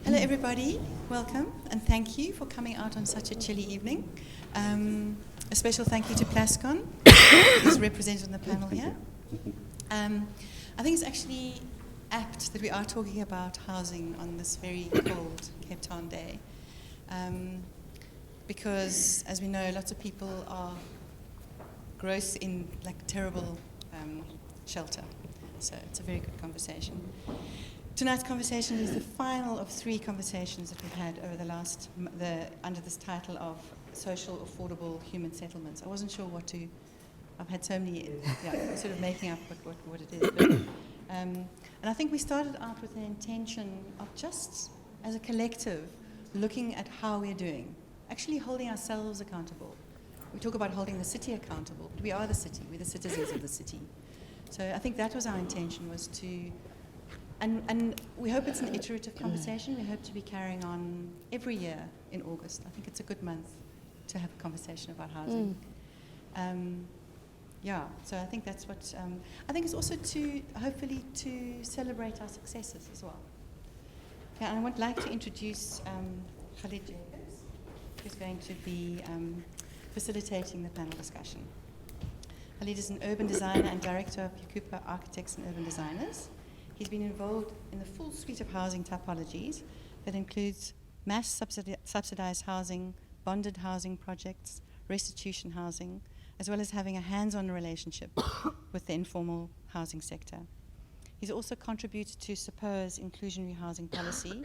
Hello everybody, welcome and thank you for coming out on such a chilly evening. A special thank you to Plascon, who's represented on the panel here. I think it's actually apt that we are talking about housing on this very cold Cape Town day, because as we know, lots of people are gross in like shelter, so it's a very good conversation. Tonight's conversation is the final of 3 conversations that we've had over the last, under this title of Social Affordable Human Settlements. I wasn't sure what to, I've had so many, sort of making up what it is. But, and I think we started out with the intention of just, as a collective, looking at how we're doing, actually holding ourselves accountable. We talk about holding the city accountable, but we are the city, we're the citizens of the city. So I think that was our intention, was to, and we hope it's an iterative conversation. We hope to be carrying on every year in August. I think it's a good month to have a conversation about housing. So I think that's what, I think it's also to, hopefully, to celebrate our successes as well. Yeah, and I would like to introduce Khalied, who's going to be facilitating the panel discussion. Khalied is an urban designer and director of JAKUPA Architects and Urban Designers. He's been involved in the full suite of housing typologies that includes mass subsidized housing, bonded housing projects, restitution housing, as well as having a hands-on relationship with the informal housing sector. He's also contributed to SAPO's inclusionary housing policy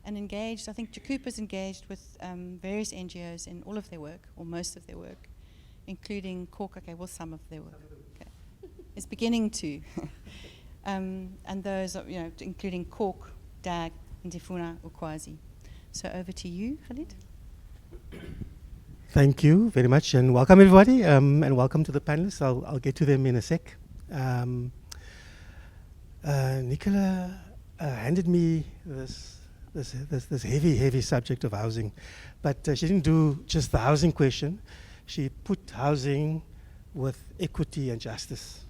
and engaged, I think JAKUPA's engaged with various NGOs in all of their work, or most of their work, including Cork, some of their work. Okay. It's beginning to. And those, including Cork, DAG, Ndifuna, Ukwazi. So over to you, Khalied. Thank you very much, and welcome everybody, and welcome to the panelists. I'll get to them in a sec. Nicola handed me this heavy subject of housing, but she didn't do just the housing question. She put housing with equity and justice.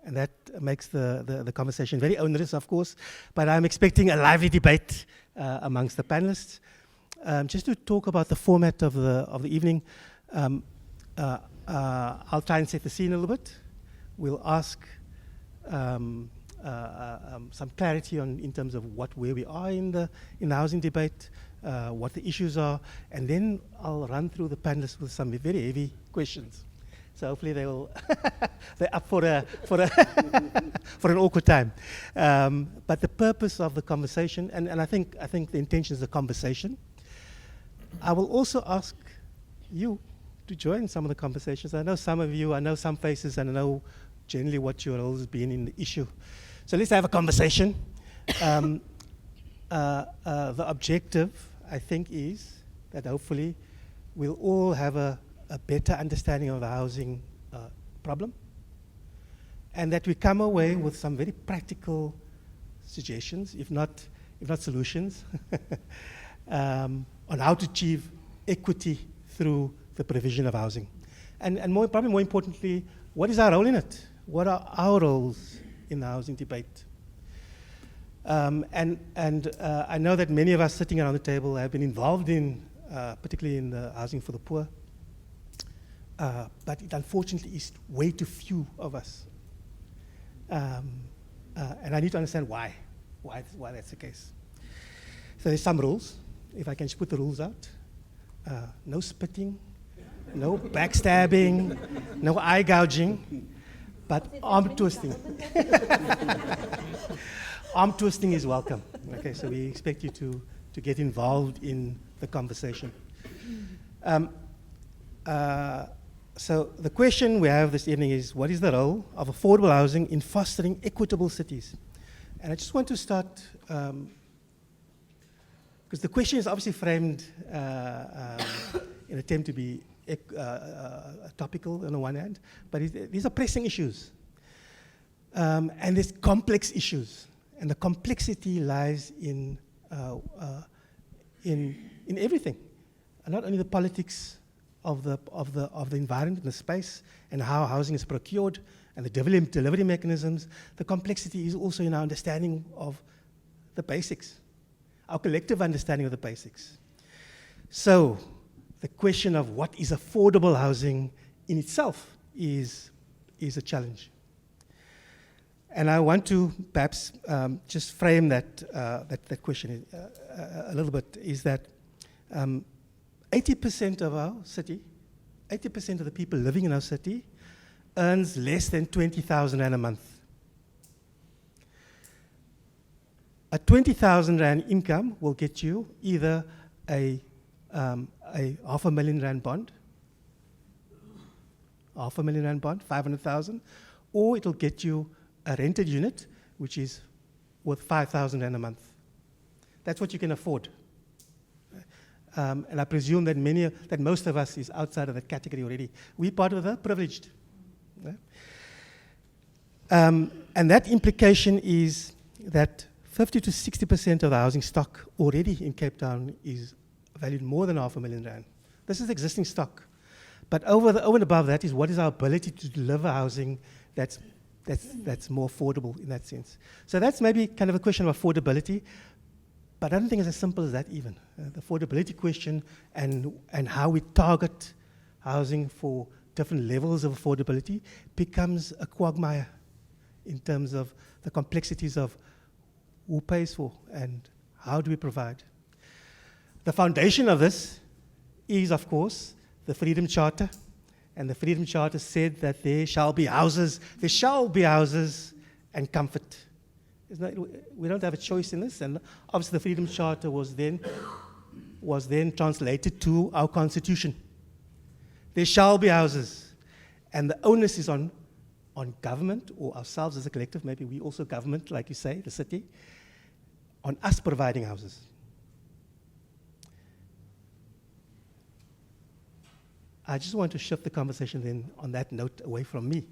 And that makes the conversation very onerous, of course, but I'm expecting a lively debate amongst the panelists. Just to talk about the format of the evening, I'll try and set the scene a little bit. We'll ask some clarity in terms of where we are in the housing debate, what the issues are, and then I'll run through the panelists with some very heavy questions. So hopefully they're up for an awkward time. But the purpose of the conversation, and I think the intention is the conversation. I will also ask you to join some of the conversations. I know some of you, I know some faces, and I know generally what your role has been in the issue. So let's have a conversation. The objective, I think, is that hopefully we'll all have a better understanding of the housing problem, and that we come away with some very practical suggestions, if not solutions, on how to achieve equity through the provision of housing. And probably more importantly, what is our role in it? What are our roles in the housing debate? And I know that many of us sitting around the table have been involved in, particularly in the housing for the poor, but it unfortunately is way too few of us. And I need to understand why that's the case. So there's some rules. If I can just put the rules out. No spitting, no backstabbing, no eye gouging, but arm twisting. Arm twisting is welcome. Okay, so we expect you to get involved in the conversation. So the question we have this evening is, what is the role of affordable housing in fostering equitable cities? And I just want to start, because the question is obviously framed in an attempt to be topical on the one hand, but these are pressing issues. And there's complex issues, and the complexity lies in everything, and not only the politics of the environment and the space and how housing is procured and the delivery mechanisms. The complexity is also in our understanding of the basics. our collective understanding of the basics. So the question of what is affordable housing in itself is a challenge. And I want to perhaps just frame that question a little bit, is that 80% of our city, 80% of the people living in our city earns less than 20,000 rand a month. A 20,000 rand income will get you either a R500,000 rand bond, 500,000, or it'll get you a rented unit, which is worth 5,000 rand a month. That's what you can afford. And I presume that most of us is outside of that category already. We're part of the privileged. And that implication is that 50 to 60% of the housing stock already in Cape Town is valued more than R500,000 rand. This is existing stock. But over and above that is what is our ability to deliver housing that's more affordable in that sense. So that's maybe kind of a question of affordability, but I don't think it's as simple as that even. The affordability question and how we target housing for different levels of affordability becomes a quagmire in terms of the complexities of who pays for and how do we provide. The foundation of this is, of course, the Freedom Charter. And the Freedom Charter said that there shall be houses and comfort. We don't have a choice in this, and obviously the Freedom Charter was then translated to our Constitution. There shall be houses, and the onus is on government, or ourselves as a collective, maybe we also government, like you say, the city, on us providing houses. I just want to shift the conversation then on that note away from me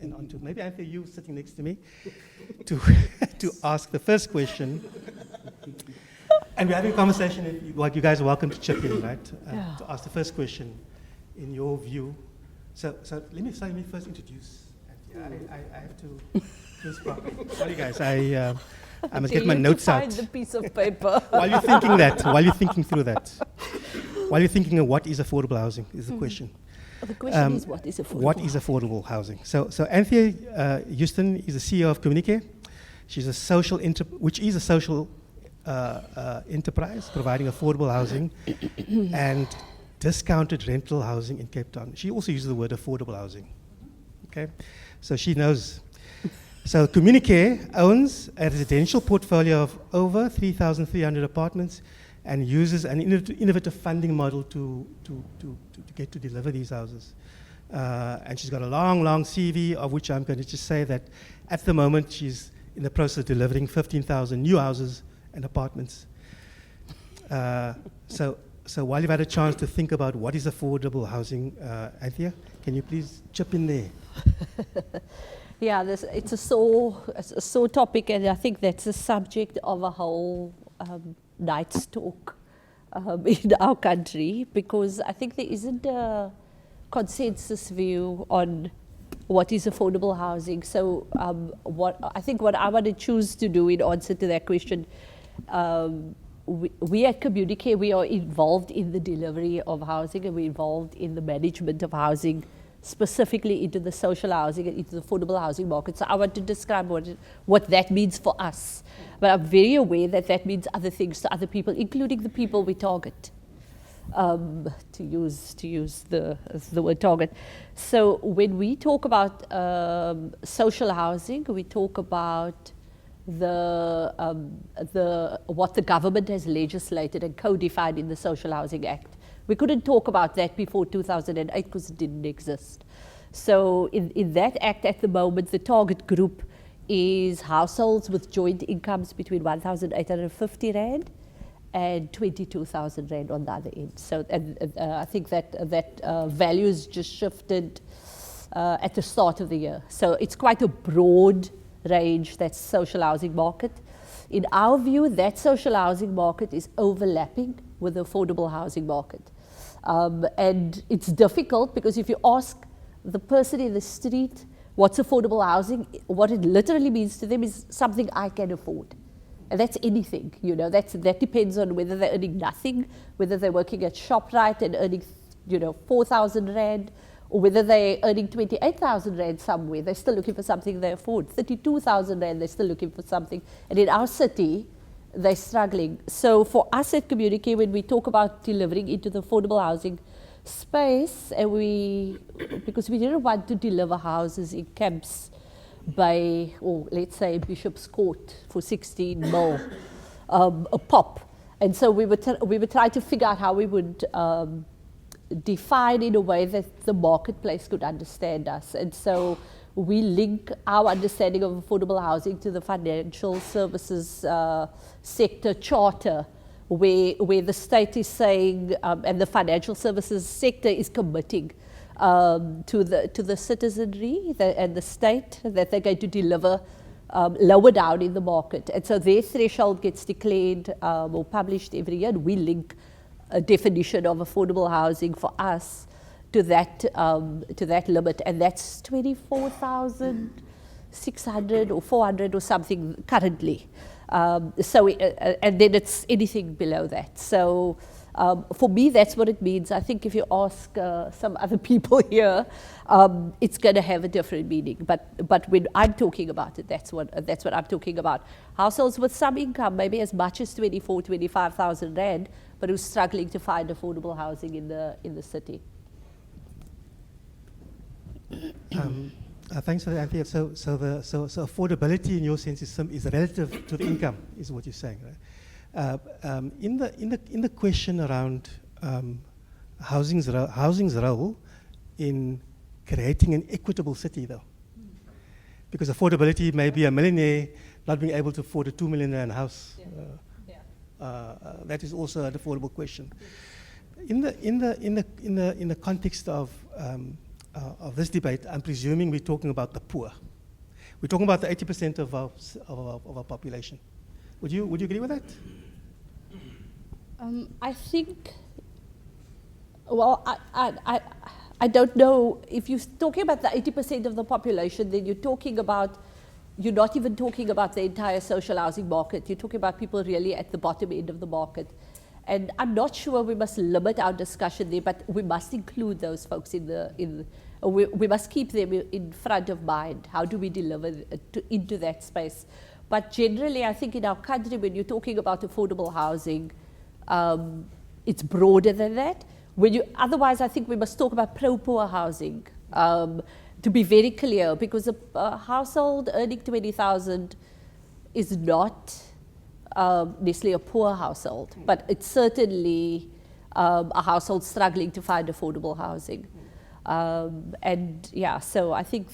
and onto maybe Anthea, you sitting next to me, to ask the first question. And we're having a conversation, you guys are welcome to chip in, right? To ask the first question in your view. So let me first introduce Anthea. I have to sorry guys, I must get my notes out. Find the piece of paper. While you're thinking through that, while you're thinking of what is affordable housing is the question. The question is what is affordable? What is affordable housing? So Anthea Houston is the CEO of Communicare. She's a social enterprise providing affordable housing and discounted rental housing in Cape Town. She also uses the word affordable housing. Okay, so she knows. So Communicare owns a residential portfolio of over 3,300 apartments and uses an innovative funding model to get to deliver these houses. And she's got a long CV, of which I'm going to just say that at the moment she's in the process of delivering 15,000 new houses and apartments. So while you've had a chance to think about what is affordable housing, Anthea, can you please chip in there? Yeah, it's a sore topic, and I think that's the subject of a whole night's talk in our country, because I think there isn't a consensus view on what is affordable housing. So what I want to choose to do in answer to that question, we at Communicare, we are involved in the delivery of housing, and we're involved in the management of housing, specifically into the social housing and into the affordable housing market. So I want to describe what that means for us. But I'm very aware that that means other things to other people, including the people we target, to use the word target. So when we talk about social housing, we talk about what the government has legislated and codified in the Social Housing Act. We couldn't talk about that before 2008 because it didn't exist. So in that act at the moment, the target group is households with joint incomes between 1,850 Rand and 22,000 Rand on the other end. So I think that values just shifted at the start of the year. So it's quite a broad range, that social housing market. In our view, that social housing market is overlapping with the affordable housing market. And it's difficult because if you ask the person in the street what's affordable housing, what it literally means to them is something I can afford. And that's anything, you know, that depends on whether they're earning nothing, whether they're working at ShopRite and earning, you know, 4,000 Rand, or whether they're earning 28,000 Rand somewhere. They're still looking for something they afford. 32,000 Rand, they're still looking for something. And in our city, they're struggling. So for us at Communicare, when we talk about delivering into the affordable housing space, and because we didn't want to deliver houses in camps by, or let's say Bishop's Court for 16 mil a pop. And so we would try to figure out how we would define in a way that the marketplace could understand us. And so we link our understanding of affordable housing to the financial services sector charter, where the state is saying, and the financial services sector is committing to the citizenry and the state that they're going to deliver lower down in the market. And so their threshold gets declared or published every year, and we link a definition of affordable housing for us to that limit, and that's 24,600 or 400 or something currently. And then it's anything below that. So for me, that's what it means. I think if you ask some other people here, it's going to have a different meaning. But when I'm talking about it, that's what I'm talking about. Households with some income, maybe as much as 25,000 Rand, but who's struggling to find affordable housing in the city. Thanks for that, Anthea. So affordability, in your sense, is relative to the income, is what you're saying, right? In the question around housing's role in creating an equitable city, though, because affordability may be a millionaire not being able to afford a 2 million rand house. That is also an affordable question. In the context of this debate, I'm presuming we're talking about the poor. We're talking about the 80% of our population. Would you agree with that? I think. Well, I don't know if you're talking about the 80% of the population. Then you're not even talking about the entire social housing market. You're talking about people really at the bottom end of the market. And I'm not sure we must limit our discussion there, but we must include those folks we must keep them in front of mind. How do we deliver into that space? But generally, I think in our country, when you're talking about affordable housing, it's broader than that. Otherwise, I think we must talk about pro-poor housing, to be very clear, because a household earning 20,000 is not necessarily a poor household, but it's certainly a household struggling to find affordable housing. So I think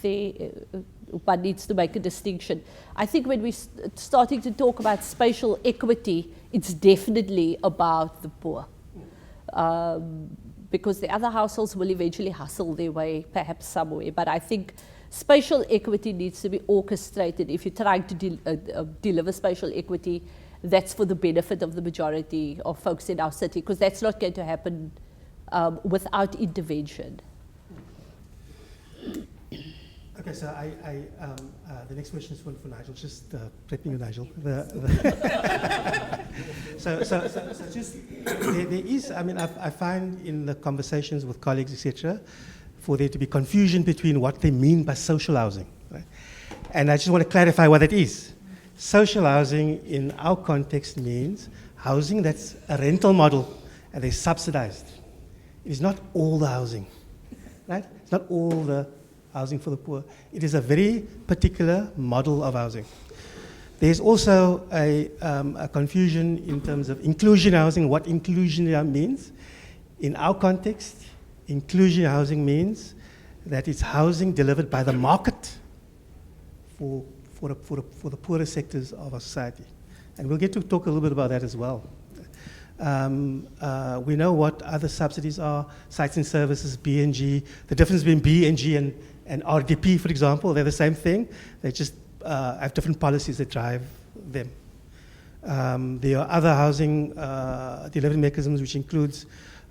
one needs to make a distinction. I think when we're starting to talk about spatial equity, it's definitely about the poor. Because the other households will eventually hustle their way perhaps somewhere. But I think spatial equity needs to be orchestrated. If you're trying to deliver spatial equity, that's for the benefit of the majority of folks in our city, because that's not going to happen without intervention. Okay, so the next question is for Nigel. Just prepping you, Nigel. So just there is. I mean, I find in the conversations with colleagues, etc., for there to be confusion between what they mean by social housing, right? And I just want to clarify what it is. Social housing in our context means housing that's a rental model and they're subsidized. It is not all the housing, right? It's not all the housing for the poor. It is a very particular model of housing. There's also a confusion in terms of inclusion housing, what inclusion means. In our context, inclusion housing means that it's housing delivered by the market for the poorer sectors of our society. And we'll get to talk a little bit about that as well. We know what other subsidies are, sites and services, B&G. The difference between B&G and RDP, for example, they're the same thing. They just have different policies that drive them. There are other housing delivery mechanisms, which includes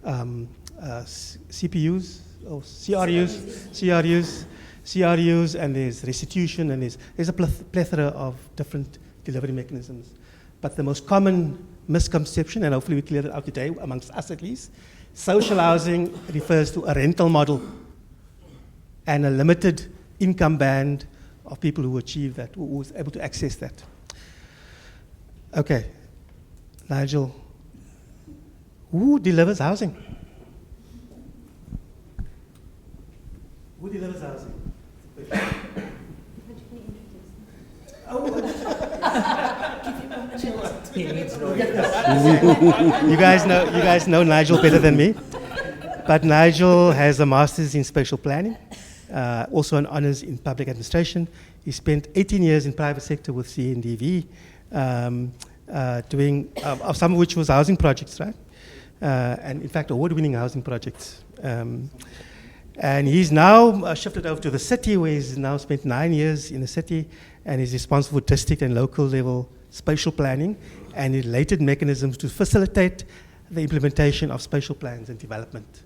CPUs, or CRUs, and there's restitution, and there's a plethora of different delivery mechanisms. but the most common misconception, and hopefully we cleared it out today, amongst us at least, social housing refers to a rental model and a limited income band of people who achieve that, who was able to access that. Okay, Nigel, who delivers housing? Who delivers housing? You guys know Nigel better than me. But Nigel has a master's in spatial planning, also an honors in public administration. He spent 18 years in private sector with CNDV, doing some of which was housing projects, right? And in fact, award-winning housing projects. And he's now shifted over to the city, where he's now spent 9 years in the city, and he's responsible for district and local level spatial planning and related mechanisms to facilitate the implementation of spatial plans and development.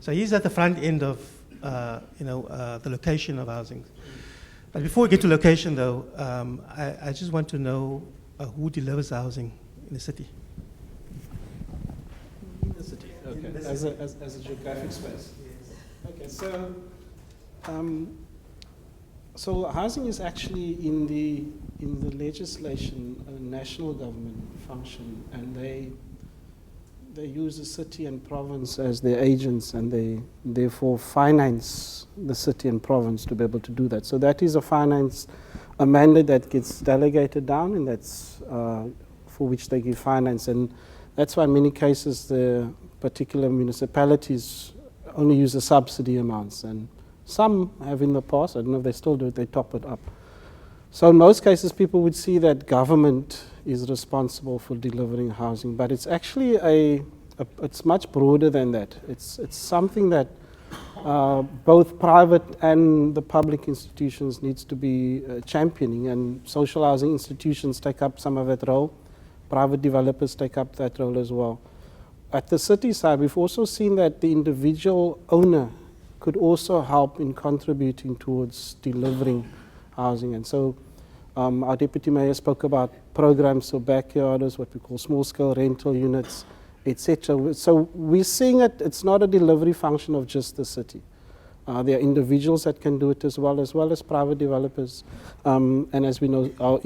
So he's at the front end of the location of housing. But before we get to location, though, I just want to know who delivers housing in the city. In the city, okay. As a geographic space. Okay, so housing is actually in the legislation a national government function, and they use the city and province as their agents, and they therefore finance the city and province to be able to do that. So that is a mandate that gets delegated down, and that's for which they give finance, and that's why in many cases the particular municipalities only use the subsidy amounts, and some have in the past, I don't know if they still do it, they top it up. So in most cases people would see that government is responsible for delivering housing, but it's actually it's much broader than that. It's something that both private and the public institutions needs to be championing, and social housing institutions take up some of that role. Private developers take up that role as well. At the city side, we've also seen that the individual owner could also help in contributing towards delivering housing. And so our Deputy Mayor spoke about programs for backyarders, what we call small-scale rental units, etc. So we're seeing it's not a delivery function of just the city. There are individuals that can do it as well as private developers, and as we know, our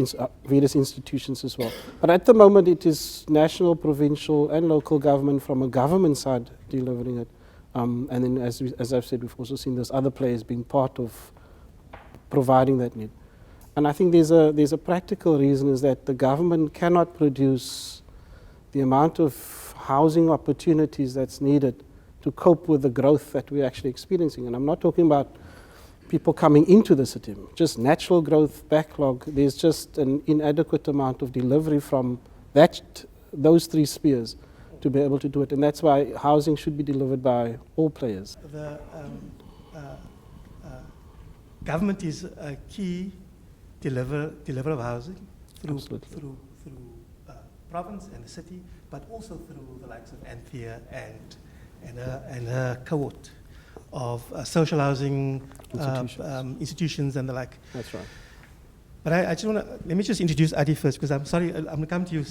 various institutions as well. But at the moment, it is national, provincial, and local government from a government side delivering it. And then, as I've said, we've also seen those other players being part of providing that need. And I think there's a practical reason, is that the government cannot produce the amount of housing opportunities that's needed to cope with the growth that we're actually experiencing. And I'm not talking about people coming into the city, just natural growth, backlog. There's just an inadequate amount of delivery from those three spheres to be able to do it. And that's why housing should be delivered by all players. The government is a key deliverer of housing through province and the city, but also through the likes of Anthea and a cohort of social housing institutions and the like. That's right. But I just want to, let me just introduce Adi first, because I'm sorry, I'm going to come to you,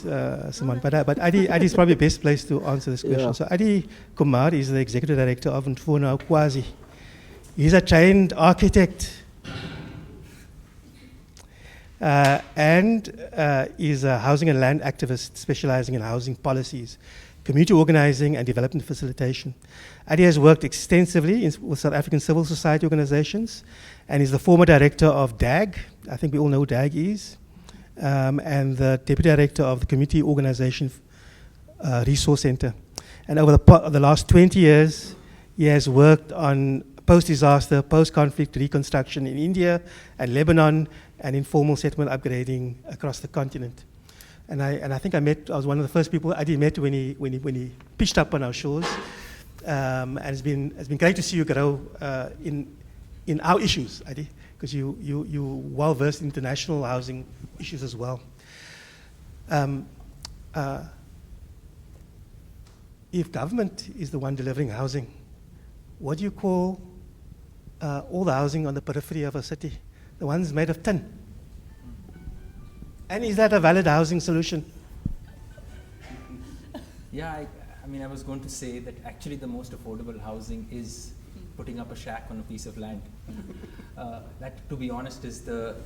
Simone, but Adi is probably the best place to answer this question. Yeah. So Adi Kumar is the Executive Director of Ndifuna Ukwazi. He's a trained architect and is a housing and land activist specializing in housing policies, community organizing and development facilitation. Adi has worked extensively with South African civil society organizations, and is the former director of DAG. I think we all know who DAG is, and the deputy director of the Community Organization Resource Center. And over the last 20 years, he has worked on post-disaster, post-conflict reconstruction in India and Lebanon, and informal settlement upgrading across the continent. And I think I was one of the first people Adi met when he pitched up on our shores. And it's been great to see you grow in our issues, Adi, because you well versed in international housing issues as well. If government is the one delivering housing, what do you call all the housing on the periphery of a city, the ones made of tin? And is that a valid housing solution Yeah, I mean, I was going to say that actually the most affordable housing is putting up a shack on a piece of land. That, to be honest, is the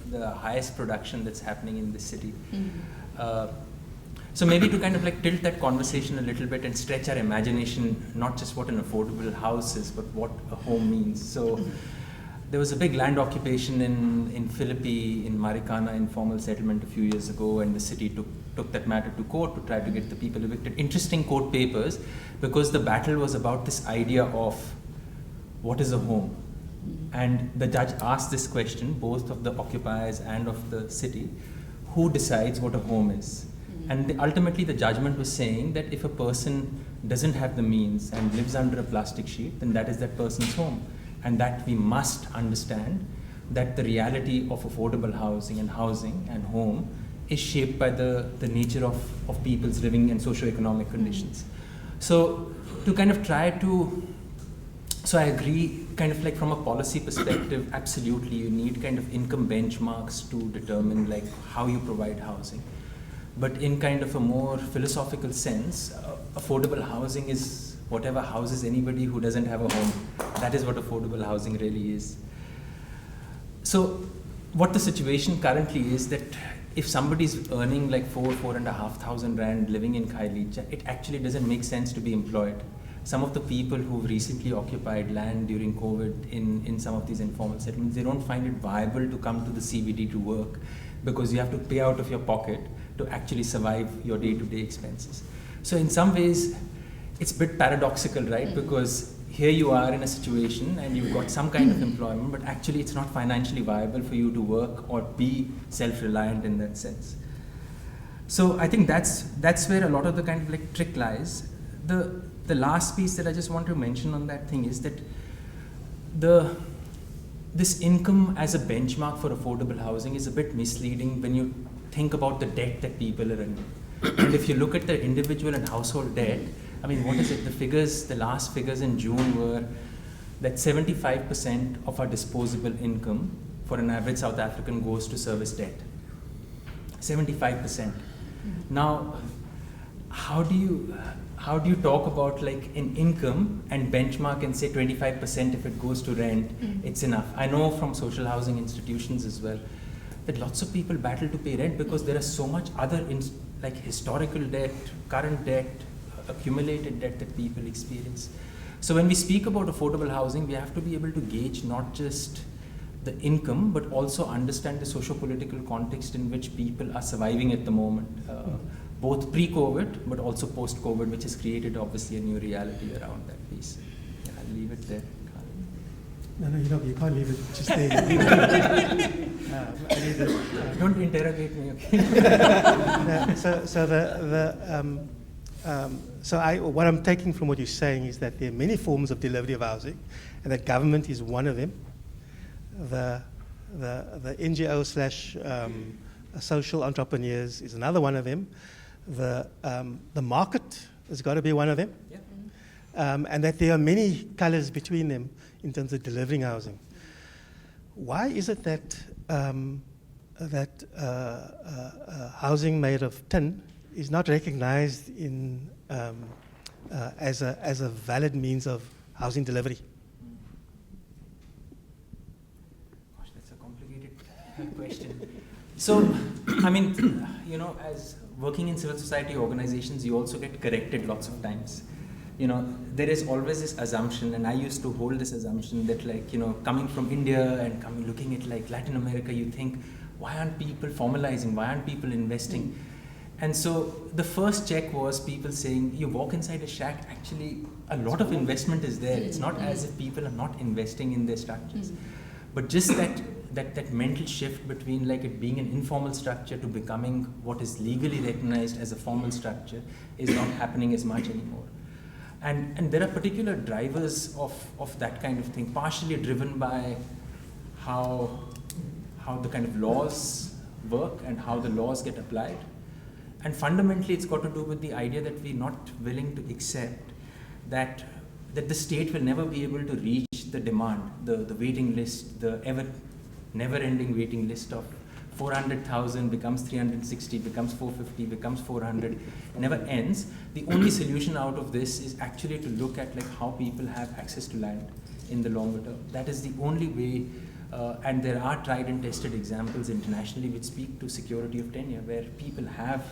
highest production that's happening in this city. So maybe to kind of like tilt that conversation a little bit and stretch our imagination, not just what an affordable house is, but what a home means. So there was a big land occupation in Philippi, in Marikana, informal settlement a few years ago, and the city took that matter to court to try to get the people evicted. Interesting court papers, because the battle was about this idea of what is a home. And the judge asked this question, both of the occupiers and of the city, who decides what a home is? And ultimately the judgment was saying that if a person doesn't have the means and lives under a plastic sheet, then that is that person's home. And that we must understand that the reality of affordable housing and home is shaped by the nature of people's living and socioeconomic conditions. So to kind of try to, so I agree, kind of like from a policy perspective, absolutely you need kind of income benchmarks to determine like how you provide housing. But in kind of a more philosophical sense, affordable housing is whatever houses anybody who doesn't have a home. That is what affordable housing really is. So what the situation currently is that if somebody's earning like 4,500 rand living in Khalied, it actually doesn't make sense to be employed. Some of the people who've recently occupied land during COVID in some of these informal settlements, they don't find it viable to come to the CBD to work because you have to pay out of your pocket to actually survive your day-to-day expenses. So in some ways, it's a bit paradoxical, right? Because here you are in a situation and you've got some kind of employment, but actually it's not financially viable for you to work or be self-reliant in that sense. So I think that's where a lot of the kind of like trick lies. The last piece that I just want to mention on that thing is that this income as a benchmark for affordable housing is a bit misleading when you think about the debt that people are in. And if you look at the individual and household debt, I mean, what is it? The last figures in June were that 75% of our disposable income for an average South African goes to service debt. 75%. Now, how do you talk about like an income and benchmark and say 25% if it goes to rent, it's enough? I know from social housing institutions as well that lots of people battle to pay rent because there is so much other like historical debt, current debt, accumulated debt that people experience. So when we speak about affordable housing, we have to be able to gauge not just the income, but also understand the socio-political context in which people are surviving at the moment, both pre-COVID, but also post-COVID, which has created obviously a new reality around that piece. Yeah, I'll leave it there. No, you can't leave it just there. Don't interrogate me, okay? What I'm taking from what you're saying is that there are many forms of delivery of housing, and that government is one of them. The NGO / social entrepreneurs is another one of them. The market has got to be one of them. Yeah. And that there are many colors between them in terms of delivering housing. Why is it that housing made of tin is not recognized as a valid means of housing delivery? Gosh, that's a complicated question. So, I mean, as working in civil society organizations, you also get corrected lots of times. There is always this assumption, and I used to hold this assumption that coming from India and looking at like Latin America, you think, why aren't people formalizing? Why aren't people investing? And so the first check was people saying, you walk inside a shack, actually a lot of investment is there. It's not as if people are not investing in their structures. But just that mental shift between like it being an informal structure to becoming what is legally recognized as a formal structure is not happening as much anymore. And there are particular drivers of that kind of thing, partially driven by how the kind of laws work and how the laws get applied. And fundamentally, it's got to do with the idea that we're not willing to accept that the state will never be able to reach the demand, the waiting list, the never-ending waiting list of 400,000 becomes 360, becomes 450, becomes 400, it never ends. The only solution out of this is actually to look at like how people have access to land in the longer term. That is the only way, and there are tried and tested examples internationally which speak to security of tenure, where people have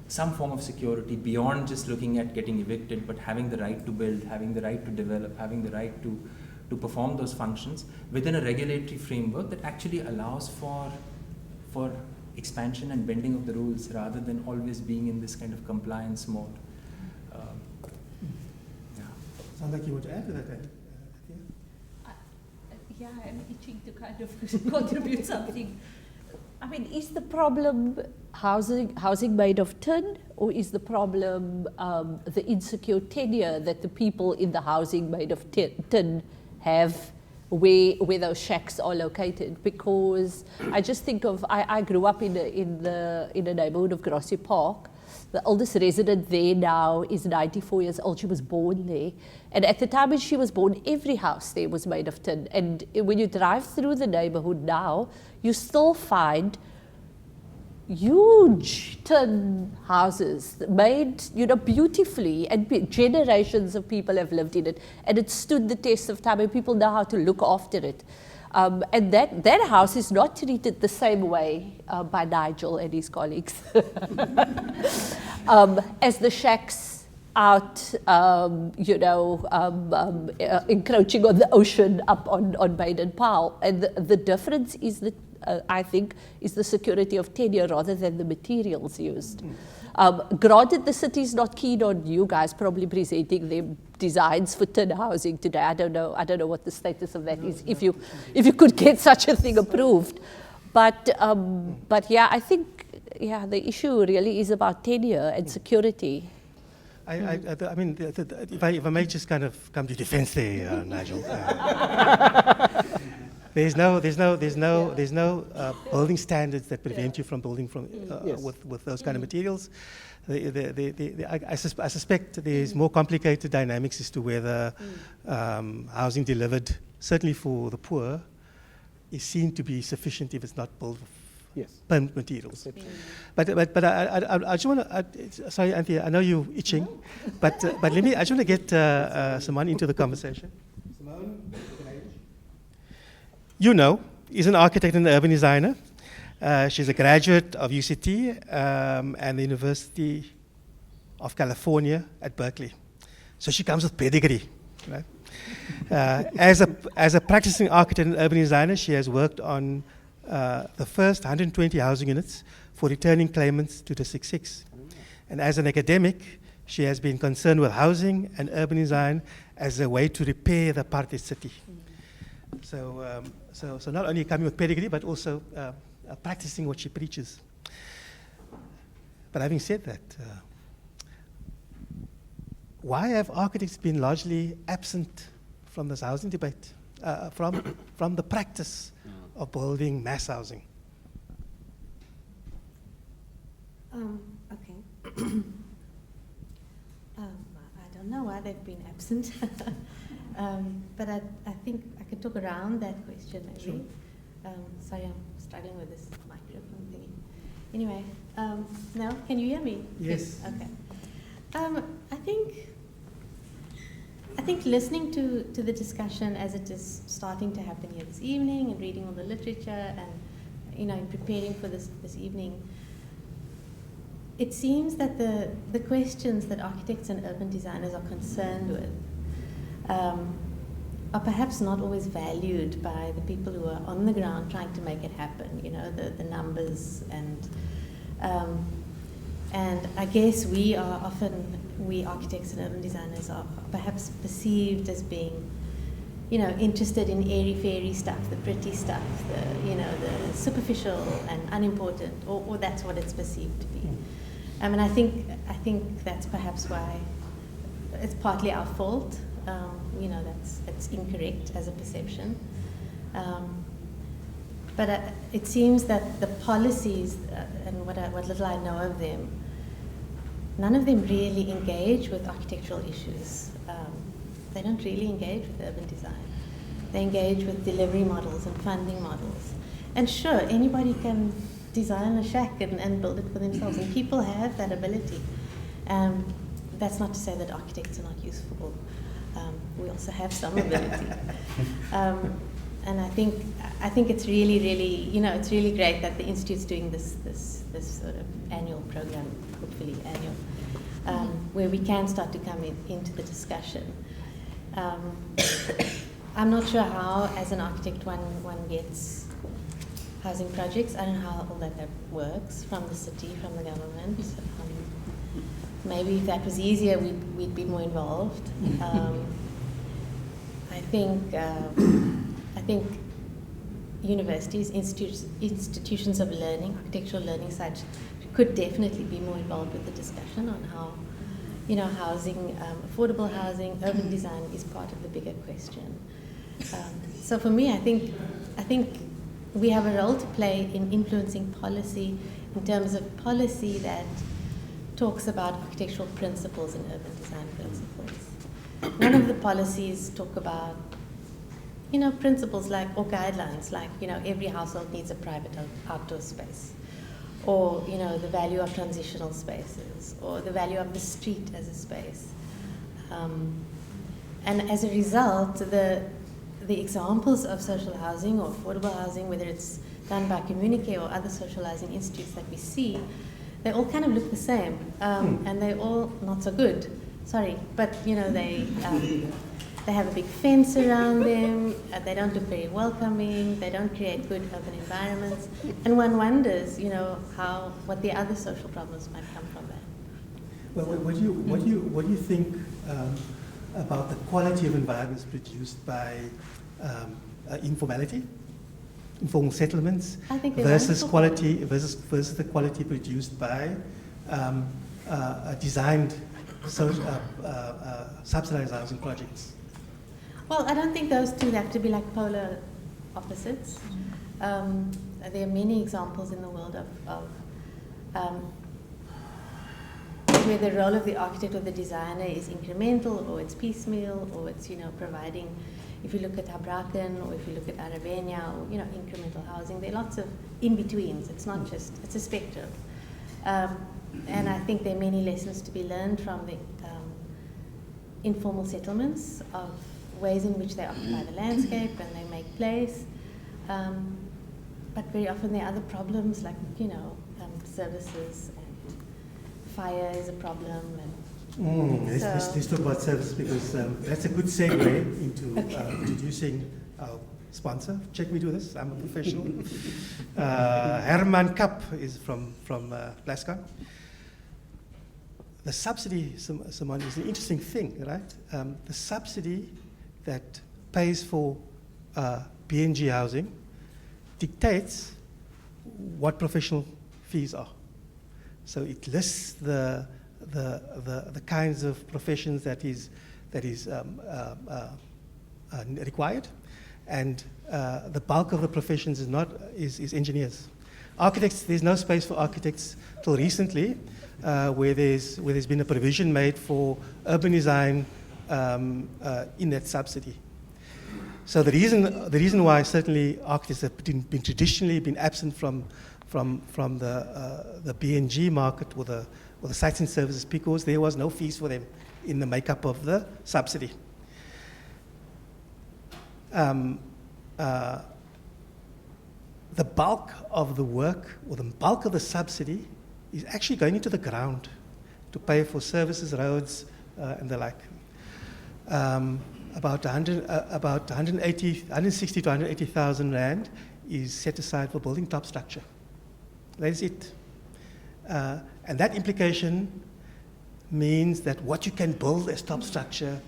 some form of security beyond just looking at getting evicted, but having the right to build, having the right to develop, having the right to perform those functions within a regulatory framework that actually allows for expansion and bending of the rules rather than always being in this kind of compliance mode. Sounds like you want to add to that, Anthea? Yeah, I'm itching to kind of contribute something. I mean, is the problem housing made of tin, or is the problem the insecure tenure that the people in the housing made of tin have where those shacks are located? Because I just think of, I grew up in the neighborhood of Grassy Park. The oldest resident there now is 94 years old. She was born there. And at the time when she was born, every house there was made of tin. And when you drive through the neighborhood now, you still find huge tin houses made, beautifully, and generations of people have lived in it, and it stood the test of time, and people know how to look after it. And that house is not treated the same way by Nigel and his colleagues as the shacks out, encroaching on the ocean up on Baden Powell. And the difference is that I think, is the security of tenure rather than the materials used. Granted, the city is not keen on you guys probably presenting their designs for tin housing today. I don't know what the status of that is. If you could get such a thing approved, but yeah, I think the issue really is about tenure and security. I mean, if I may just kind of come to defense there, Nigel. There's no building standards that prevent you from building with those kind of materials. I suspect there's more complicated dynamics as to whether housing delivered, certainly for the poor, is seen to be sufficient if it's not built with permanent materials. But I just want to, sorry, Anthea, I know you're itching, but I just want to get Simone into the conversation. Simone? Is an architect and urban designer. She's a graduate of UCT and the University of California at Berkeley. So she comes with pedigree, right? As a practicing architect and urban designer, she has worked on the first 120 housing units for returning claimants to the 6.6. And as an academic, she has been concerned with housing and urban design as a way to repair the apartheid city. So not only coming with pedigree, but also practicing what she preaches. But having said that, why have architects been largely absent from this housing debate, from the practice of building mass housing? Okay. I don't know why they've been absent. But I think I could talk around that question maybe. Sure. Sorry, I'm struggling with this microphone thingy. Anyway, now can you hear me? Yes. Okay. I think listening to the discussion as it is starting to happen here this evening, and reading all the literature, and in preparing for this evening, it seems that the questions that architects and urban designers are concerned with are perhaps not always valued by the people who are on the ground trying to make it happen, the numbers, and I guess we architects and urban designers are perhaps perceived as being, interested in airy-fairy stuff, the pretty stuff, the superficial and unimportant, or that's what it's perceived to be. And I think that's perhaps why it's partly our fault. That's incorrect as a perception. But it seems that the policies and what little I know of them, none of them really engage with architectural issues. They don't really engage with urban design. They engage with delivery models and funding models. And sure, anybody can design a shack and build it for themselves. And people have that ability. That's not to say that architects are not useful. We also have some ability. And I think it's really, it's really great that the Institute's doing this sort of annual program, hopefully annual, where we can start to come into the discussion. I'm not sure how, as an architect, one gets housing projects. I don't know how all that works from the city, from the government. Maybe if that was easier, we'd be more involved. I think universities, institutions of learning, architectural learning such, could definitely be more involved with the discussion on how, housing, affordable housing, urban design is part of the bigger question. So for me, I think we have a role to play in influencing policy in terms of policy that talks about architectural principles and urban design principles. One of the policies talk about, principles like, or guidelines like, every household needs a private outdoor space, or, the value of transitional spaces, or the value of the street as a space. And as a result, the examples of social housing or affordable housing, whether it's done by Communicare or other social housing institutes that we see, they all kind of look the same, and they're all not so good. Sorry, but they have a big fence around them. They don't look very welcoming. They don't create good urban environments, and one wonders, what the other social problems might come from that. Well, what do you think about the quality of environments produced by informal settlements, versus the quality produced by designed subsidized housing projects? Well, I don't think those two have to be like polar opposites. There are many examples in the world of where the role of the architect or the designer is incremental, or it's piecemeal, or it's providing. If you look at Habraken, or if you look at Arabenia, or incremental housing, there are lots of in-betweens. It's not just, it's a spectrum. And I think there are many lessons to be learned from the informal settlements of ways in which they occupy the landscape and they make place. But very often there are other problems like, services, and fire is a problem. And let's talk about services, because that's a good segue into introducing our sponsor. Check me do this, I'm a professional. Herman Cup is from Plascon. The subsidy, Simone, is an interesting thing, right? The subsidy that pays for BNG housing dictates what professional fees are. So it lists the kinds of professions that is required, and the bulk of the professions is engineers. Architects, there's no space for architects till recently, where there's been a provision made for urban design in that subsidy. So the reason why certainly architects have been traditionally been absent from the BNG market or the sites and services, because there was no fees for them in the makeup of the subsidy. The bulk of the work, or the bulk of the subsidy, is actually going into the ground to pay for services, roads, and the like. About 160 to 180,000 rand is set aside for building top structure. That is it. And that implication means that what you can build as top structure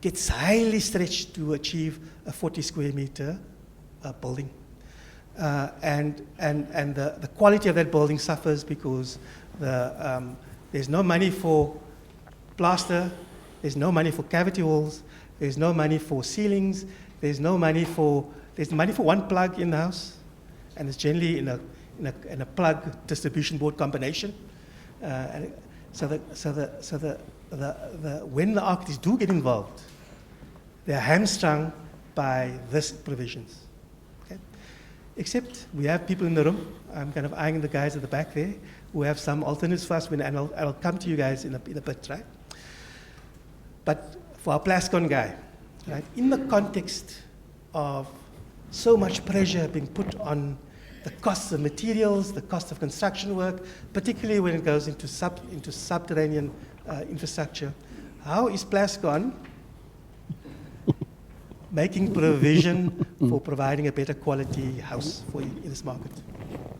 gets highly stretched to achieve a 40 square meter building. And the quality of that building suffers because there's no money for plaster, there's no money for cavity walls, there's no money for ceilings, there's money for one plug in the house, and it's generally in a plug distribution board combination. When the architects do get involved, they're hamstrung by these provisions. Okay? except we have people in the room. I'm kind of eyeing the guys at the back there who have some alternatives for us, and I'll come to you guys in a bit, right? But for our Plascon guy, right, in the context of so much pressure being put on the costs of materials, the cost of construction work, particularly when it goes into subterranean infrastructure, how is Plascon making provision for providing a better quality house for you in this market?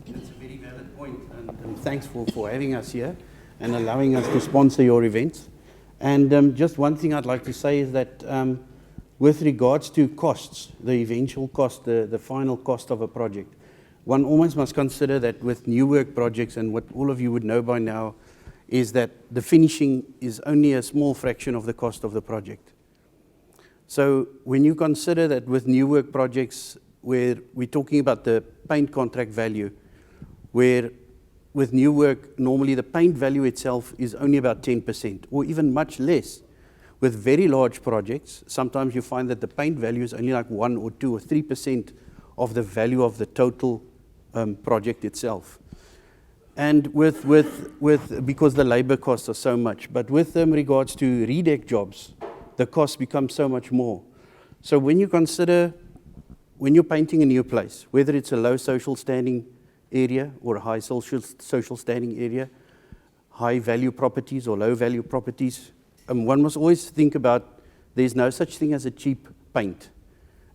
That's a very valid point, and thanks for having us here and allowing us to sponsor your events. And just one thing I'd like to say is that with regards to costs, the eventual cost, the final cost of a project, one almost must consider that with new work projects, and what all of you would know by now, is that the finishing is only a small fraction of the cost of the project. So when you consider that with new work projects, where we're talking about the paint contract value, where with new work, normally the paint value itself is only about 10%, or even much less. With very large projects, sometimes you find that the paint value is only like 1 or 2 or 3% of the value of the total project itself. And because the labor costs are so much, but with regards to redeck jobs, the costs become so much more. So when you consider, when you're painting a new place, whether it's a low social standing area or a high social standing area, high value properties or low value properties, one must always think about there's no such thing as a cheap paint.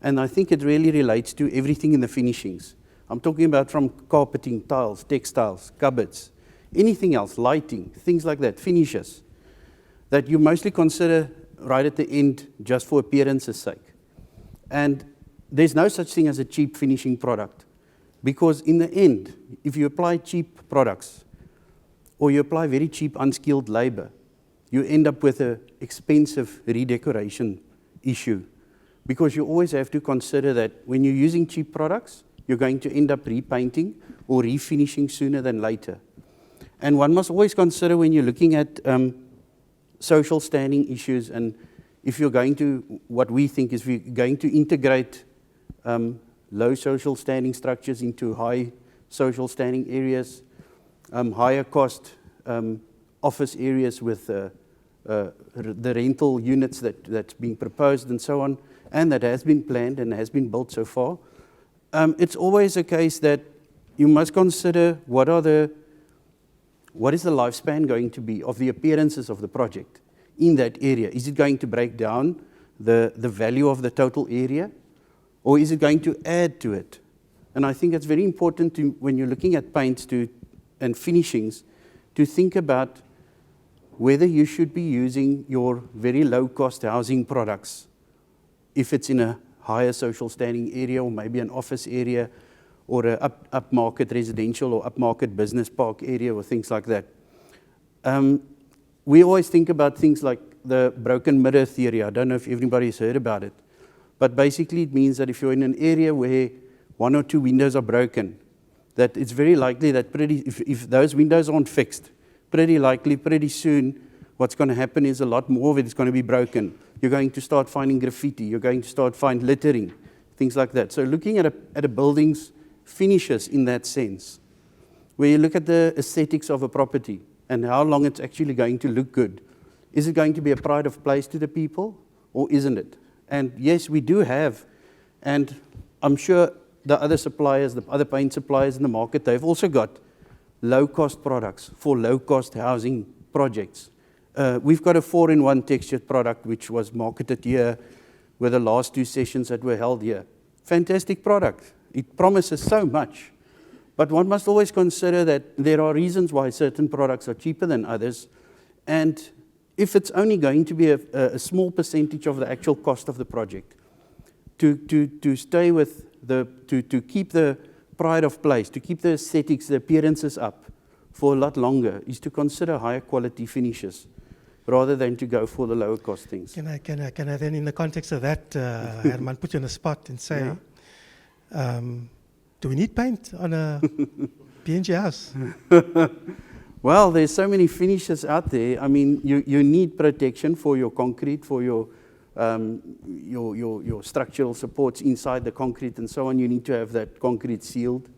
And I think it really relates to everything in the finishings. I'm talking about from carpeting, tiles, textiles, cupboards, anything else, lighting, things like that, finishes, that you mostly consider right at the end just for appearance's sake. And there's no such thing as a cheap finishing product, because in the end, if you apply cheap products or you apply very cheap unskilled labor, you end up with an expensive redecoration issue, because you always have to consider that when you're using cheap products, you're going to end up repainting or refinishing sooner than later. And one must always consider when you're looking at social standing issues, and if you're going to, what we think is we're going to integrate low social standing structures into high social standing areas, higher cost office areas with the rental units that's being proposed and so on, and that has been planned and has been built so far. It's always a case that you must consider what is the lifespan going to be of the appearances of the project in that area. Is it going to break down the value of the total area, or is it going to add to it? And I think it's very important to, when you're looking at paints and finishings, to think about whether you should be using your very low-cost housing products if it's in a higher social standing area, or maybe an office area, or an upmarket residential or upmarket business park area, or things like that. We always think about things like the broken mirror theory. I don't know if everybody's heard about it, but basically it means that if you're in an area where 1 or 2 windows are broken, that it's very likely that if those windows aren't fixed, pretty likely, pretty soon, what's going to happen is a lot more of it is going to be broken. You're going to start finding graffiti. You're going to start finding littering, things like that. So looking at a building's finishes in that sense, where you look at the aesthetics of a property and how long it's actually going to look good. Is it going to be a pride of place to the people, or isn't it? And yes, we do have, and I'm sure the other suppliers, the other paint suppliers in the market, they've also got low-cost products for low-cost housing projects. We've got a 4-in-1 textured product which was marketed here with the last 2 sessions that were held here. Fantastic product. It promises so much. But one must always consider that there are reasons why certain products are cheaper than others. And if it's only going to be a small percentage of the actual cost of the project, to stay with to keep the pride of place, to keep the aesthetics, the appearances up for a lot longer, is to consider higher quality finishes rather than to go for the lower cost things. Can I then, in the context of that, Herman, put you on the spot and say, do we need paint on a PNG house? Well, there's so many finishes out there. I mean, you need protection for your concrete, for your your structural supports inside the concrete and so on. You need to have that concrete sealed.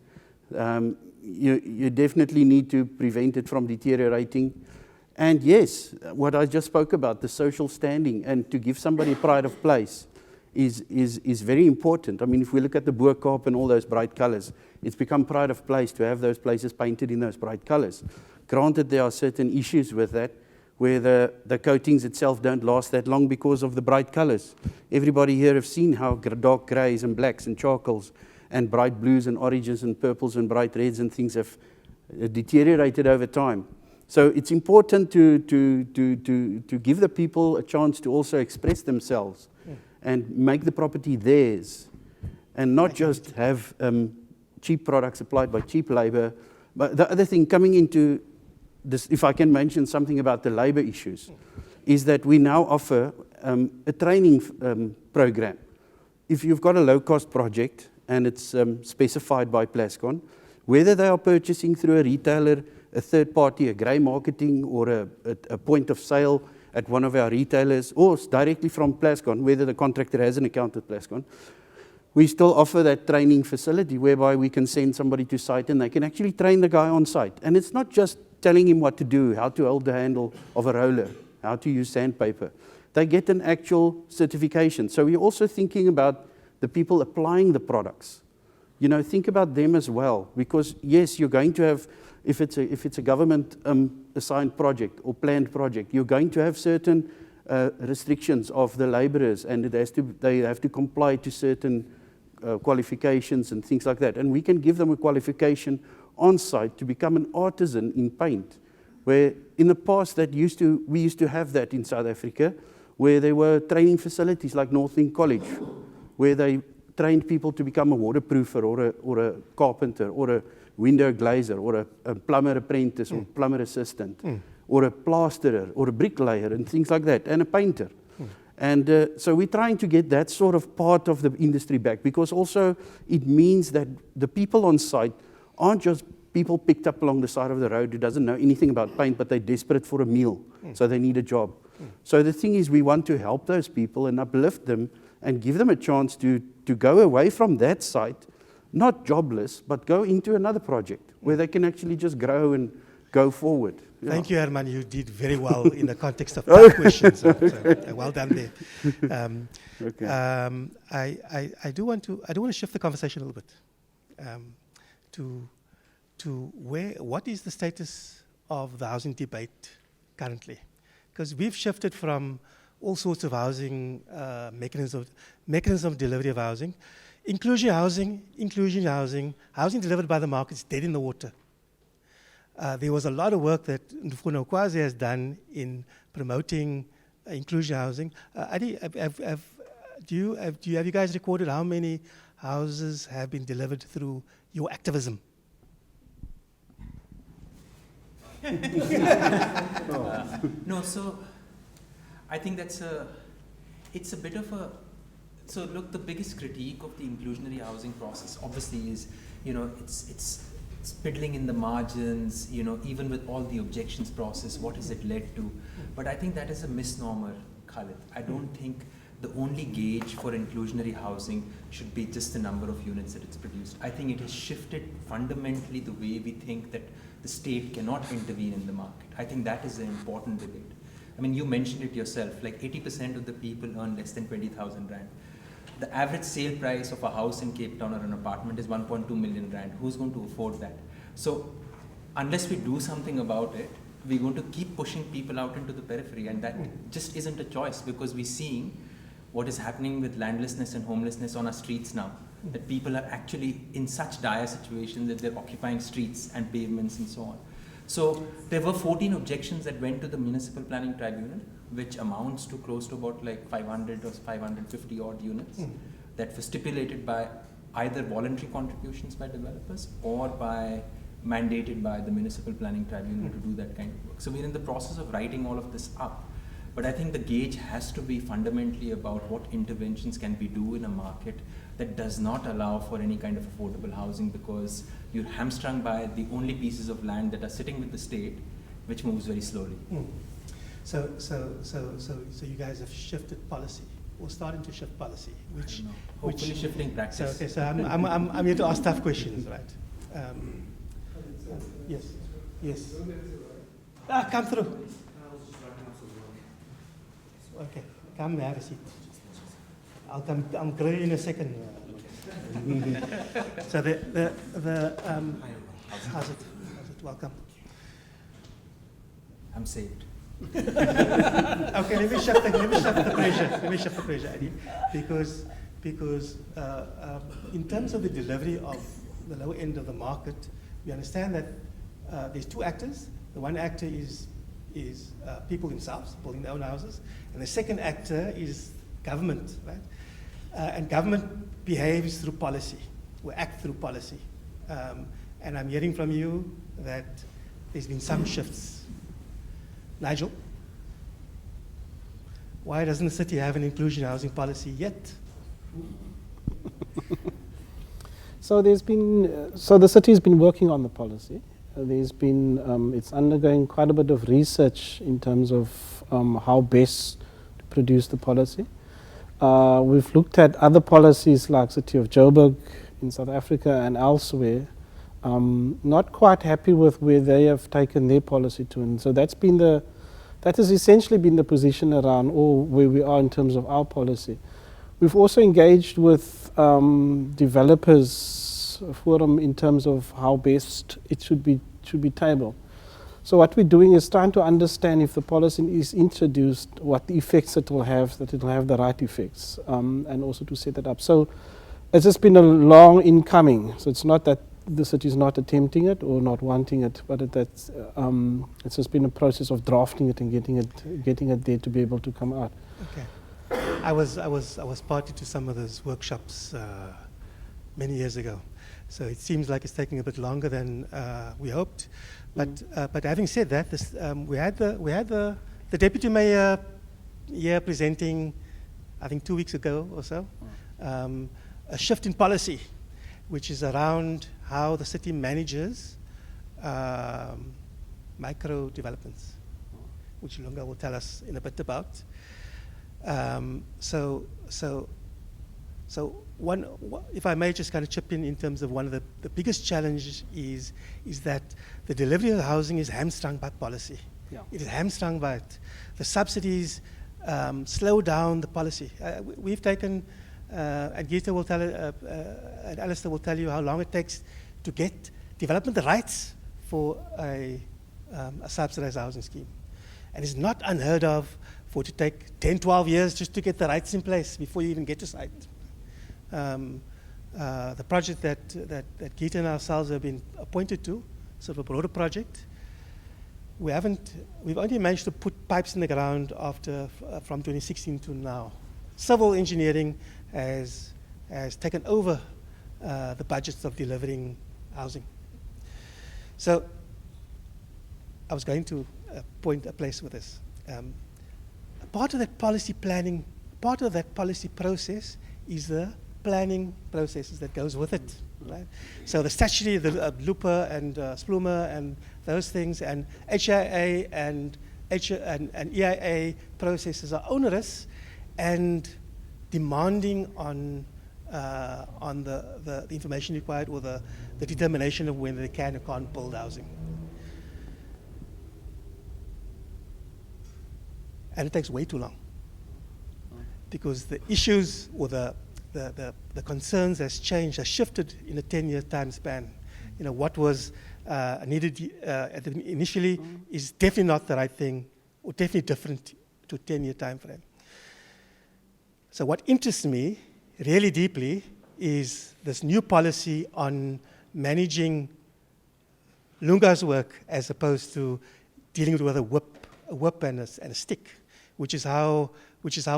You definitely need to prevent it from deteriorating. And yes, what I just spoke about, the social standing, and to give somebody pride of place is very important. I mean, if we look at the Boerkaap and all those bright colors, it's become pride of place to have those places painted in those bright colors. Granted, there are certain issues with that, where the coatings itself don't last that long because of the bright colors. Everybody here have seen how dark grays and blacks and charcoals and bright blues and oranges and purples and bright reds and things have deteriorated over time. So it's important to give the people a chance to also express themselves and make the property theirs, and not just have cheap products applied by cheap labor. But the other thing coming into this, if I can mention something about the labor issues, is that we now offer a training program. If you've got a low-cost project and it's specified by Plascon, whether they are purchasing through a retailer, a third party, a grey marketing, or a point of sale at one of our retailers, or directly from Plascon, whether the contractor has an account with Plascon, we still offer that training facility whereby we can send somebody to site and they can actually train the guy on site. And it's not just telling him what to do, how to hold the handle of a roller, how to use sandpaper. They get an actual certification. So we're also thinking about the people applying the products. You know, think about them as well, because yes, you're going to have, if it's a government assigned project or planned project, you're going to have certain restrictions of the laborers, and they have to comply to certain qualifications and things like that. And we can give them a qualification on site to become an artisan in paint, where in the past we used to have that in South Africa, where there were training facilities like Northern College, where they trained people to become a waterproofer or a carpenter or a window glazer or a plumber apprentice or plumber assistant or a plasterer or a bricklayer and things like that, and a painter. And so we're trying to get that sort of part of the industry back, because also it means that the people on site aren't just people picked up along the side of the road who doesn't know anything about paint, but they're desperate for a meal, so they need a job. So the thing is, we want to help those people and uplift them and give them a chance to go away from that site, not jobless, but go into another project where they can actually just grow and go forward. Thank you, Herman. You did very well in the context of tough questions. So well done there. Okay. I do want to shift the conversation a little bit to what is the status of the housing debate currently? Because we've shifted from all sorts of housing mechanisms of delivery of housing, inclusion housing, housing delivered by the market is dead in the water. There was a lot of work that Ndifuna Ukwazi has done in promoting inclusion housing. Adi, have you guys recorded how many houses have been delivered through your activism? No, so I think it's a bit of a, so look, the biggest critique of the inclusionary housing process obviously is, it's piddling in the margins, even with all the objections process, what has it led to? But I think that is a misnomer, Khalied. I don't think the only gauge for inclusionary housing should be just the number of units that it's produced. I think it has shifted fundamentally the way we think that the state cannot intervene in the market. I think that is an important debate. I mean, you mentioned it yourself, like 80% of the people earn less than 20,000 Rand. The average sale price of a house in Cape Town or an apartment is 1.2 million Rand. Who's going to afford that? So unless we do something about it, we're going to keep pushing people out into the periphery, and that just isn't a choice, because we're seeing what is happening with landlessness and homelessness on our streets now, that people are actually in such dire situations that they're occupying streets and pavements and so on. So there were 14 objections that went to the Municipal Planning Tribunal, which amounts to close to about like 500 or 550 odd units that were stipulated by either voluntary contributions by developers or mandated by the Municipal Planning Tribunal to do that kind of work. So we're in the process of writing all of this up. But I think the gauge has to be fundamentally about what interventions can we do in a market that does not allow for any kind of affordable housing, because you're hamstrung by the only pieces of land that are sitting with the state, which moves very slowly. So you guys have shifted policy. or starting to shift policy? Which, hopefully shifting practice. So, okay, so I'm here to ask tough questions, right? Yes, yes. Come through. Okay, come have a seat. I'll grill you in a second. So how's it? Welcome. I'm saved. Okay, let me shift the pressure. Let me shift the pressure, Adi, because in terms of the delivery of the lower end of the market, we understand that there's two actors. The one actor is people themselves building their own houses, and the second actor is government, right? And government behaves through policy, or act through policy. And I'm hearing from you that there's been some shifts. Nigel, why doesn't the city have an inclusion housing policy yet? So there's been, so the city has been working on the policy. There's been, it's undergoing quite a bit of research in terms of how best to produce the policy. We've looked at other policies like City of Joburg in South Africa and elsewhere. Not quite happy with where they have taken their policy to, and so that has essentially been the position around where we are in terms of our policy. We've also engaged with developers forum in terms of how best it should be tabled. So what we're doing is trying to understand if the policy is introduced, what the effects it will have, that it will have the right effects, and also to set that up. So it's just been a long incoming. So it's not that the city is not attempting it or not wanting it, but it's just been a process of drafting it and getting it there to be able to come out. Okay, I was party to some of those workshops many years ago, so it seems like it's taking a bit longer than we hoped. But having said that, we had the deputy mayor here presenting, I think 2 weeks ago or so, a shift in policy, which is around how the city manages micro developments, which Lunga will tell us in a bit about. If I may just kind of chip in terms of one of the biggest challenges is that the delivery of housing is hamstrung by policy. Yeah. It is hamstrung by it. The subsidies slow down the policy. We've taken, and Gita will tell, and Alistair will tell you how long it takes to get development rights for a subsidized housing scheme. And it's not unheard of for it to take 10, 12 years just to get the rights in place before you even get to site. The project that Gita and ourselves have been appointed to, sort of a broader project, we've only managed to put pipes in the ground from 2016 to now. Civil engineering has taken over the budgets of delivering housing. So I was going to point a place with this. Part of that policy planning, part of that policy process is the planning processes that goes with it, right? So the statutory, the LUPA and SPLUMA and those things, and HIA and EIA processes are onerous and demanding on the information required or the determination of whether they can or can't build housing. And it takes way too long because the issues or the concerns has changed, has shifted in a 10-year time span. You know, what was needed initially is definitely not the right thing, or definitely different to a 10-year time frame. So what interests me really deeply is this new policy on managing Lunga's work as opposed to dealing with a whip and a stick, which is how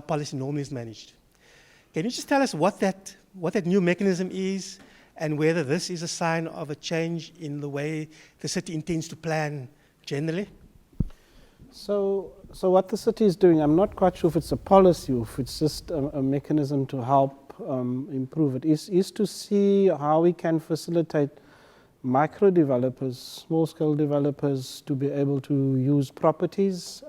policy normally is managed. Can you just tell us what that new mechanism is and whether this is a sign of a change in the way the city intends to plan generally? So what the city is doing, I'm not quite sure if it's a policy or if it's just a mechanism to help improve it, is to see how we can facilitate micro developers, small scale developers to be able to use properties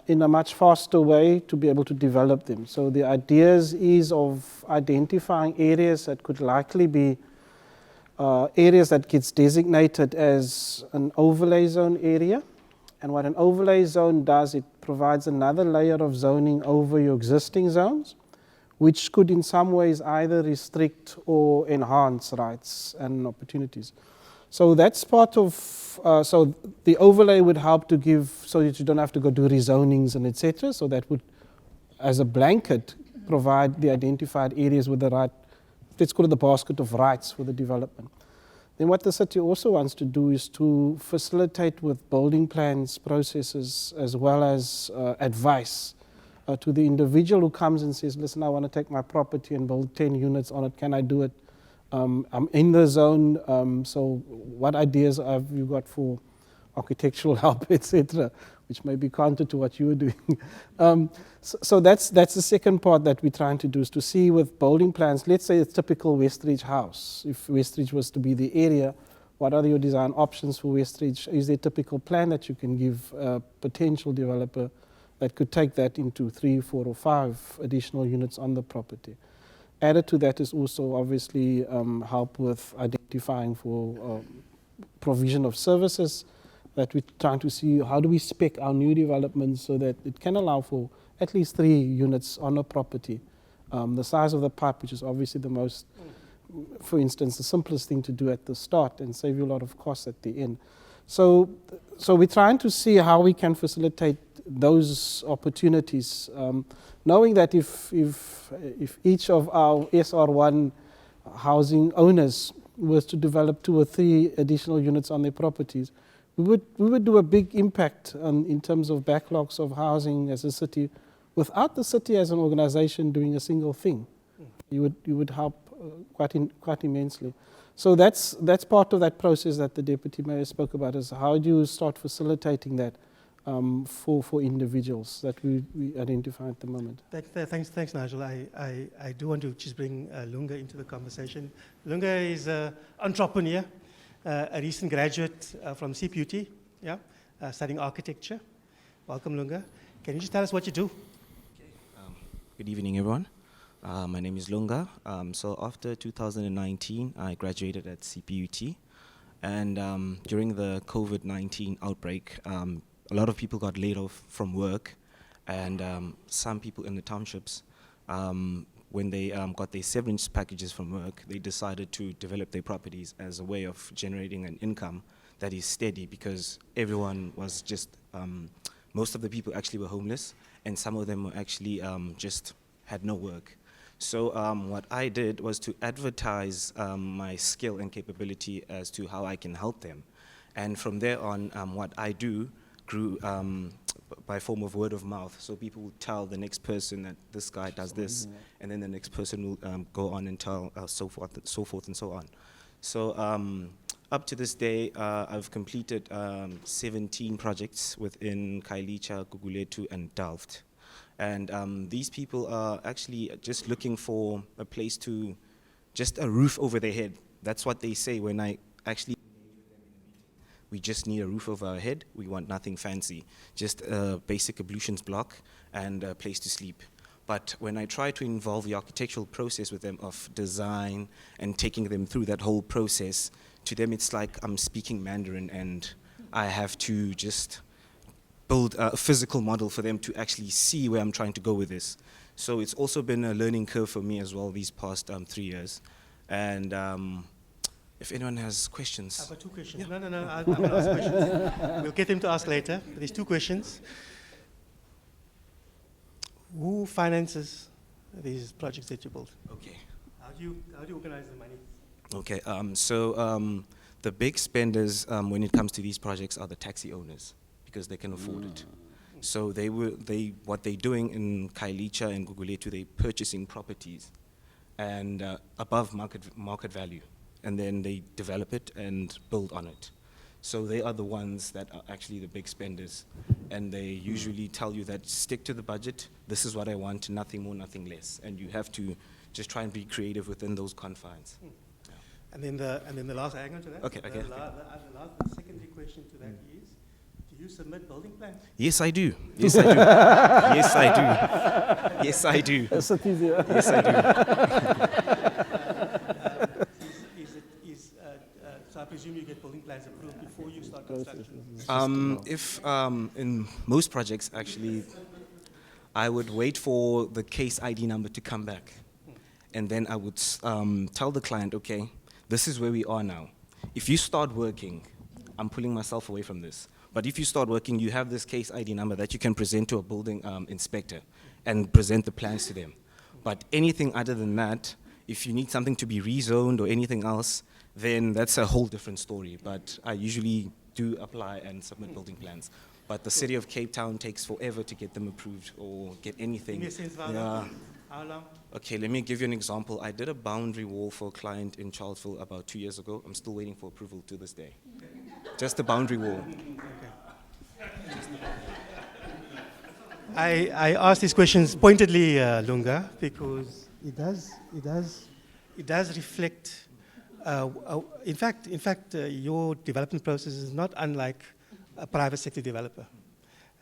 in a much faster way to be able to develop them. So the ideas is of identifying areas that could likely be areas that gets designated as an overlay zone area. And what an overlay zone does, it provides another layer of zoning over your existing zones, which could in some ways either restrict or enhance rights and opportunities. So that's part of, so the overlay would help to give, so that you don't have to go do rezonings and etc. So that would, as a blanket, provide the identified areas with the right, let's call it the basket of rights for the development. Then what the city also wants to do is to facilitate with building plans processes as well as advice to the individual who comes and says, listen, I want to take my property and build 10 units on it. Can I do it? I'm in the zone, so what ideas have you got for architectural help, etc., which may be counter to what you were doing. So that's the second part that we're trying to do, is to see with building plans, let's say a typical Westridge house. If Westridge was to be the area, what are your design options for Westridge? Is there a typical plan that you can give a potential developer that could take that into 3, 4, or 5 additional units on the property? Added to that is also obviously help with identifying for provision of services, that we're trying to see how do we spec our new developments so that it can allow for at least 3 units on a property. The size of the pipe, which is obviously the most, for instance, the simplest thing to do at the start and save you a lot of costs at the end. So we're trying to see how we can facilitate those opportunities, knowing that if each of our SR1 housing owners was to develop 2 or 3 additional units on their properties, we would do a big impact in terms of backlogs of housing as a city, without the city as an organization doing a single thing. You would help quite immensely. So that's part of that process that the Deputy Mayor spoke about, is how do you start facilitating that for individuals that we identify at the moment. Thanks, Nigel. I do want to just bring Lunga into the conversation. Lunga is an entrepreneur, a recent graduate from CPUT, studying architecture. Welcome, Lunga. Can you just tell us what you do? Okay. Good evening, everyone. My name is Lunga. So after 2019, I graduated at CPUT. And during the COVID-19 outbreak, a lot of people got laid off from work. And some people in the townships, when they got their severance packages from work, they decided to develop their properties as a way of generating an income that is steady, because everyone was just, most of the people actually were homeless, and some of them were actually just had no work. So what I did was to advertise my skill and capability as to how I can help them. And from there on, what I do grew by form of word of mouth. So people will tell the next person that this guy does this, and then the next person will go on and tell so forth and so on. So up to this day, I've completed 17 projects within Khalied, Guguletu, and Delft. And these people are actually just looking for a place to, just a roof over their head. That's what they say when I actually engage with them in a meeting. We just need a roof over our head. We want nothing fancy, just a basic ablutions block and a place to sleep. But when I try to involve the architectural process with them of design and taking them through that whole process, to them it's like I'm speaking Mandarin, and I have to just build a physical model for them to actually see where I'm trying to go with this. So it's also been a learning curve for me as well these past 3 years. And if anyone has questions. I've got 2 questions. Yeah. No, I'm going to ask questions. We'll get them to ask later. But there's 2 questions. Who finances these projects that you build? Okay. How do you organize the money? Okay, so the big spenders when it comes to these projects are the taxi owners, because they can afford it. So what they're doing in Khalied and Guguletu, they're purchasing properties and above market value, and then they develop it and build on it. So they are the ones that are actually the big spenders, and they usually tell you that stick to the budget, this is what I want, nothing more, nothing less, and you have to just try and be creative within those confines. Yeah. And then the last angle to that. Okay. The secondary question to that is, do Do you submit building plans? Yes, I do. Yes, I do. Yes, I do. Yes, I do. Yes, I do. So I presume you get building plans approved before you start construction? If in most projects, actually, I would wait for the case ID number to come back. And then I would tell the client, okay, this is where we are now. If you start working, I'm pulling myself away from this. But if you start working, you have this case ID number that you can present to a building inspector and present the plans to them. But anything other than that, if you need something to be rezoned or anything else, then that's a whole different story. But I usually do apply and submit building plans. But the city of Cape Town takes forever to get them approved or get anything. Give me a sense, how long? Okay, let me give you an example. I did a boundary wall for a client in Charlesville about 2 years ago. I'm still waiting for approval to this day. Just a boundary wall. I ask these questions pointedly, Lunga, because it does reflect. In fact, your development process is not unlike a private sector developer.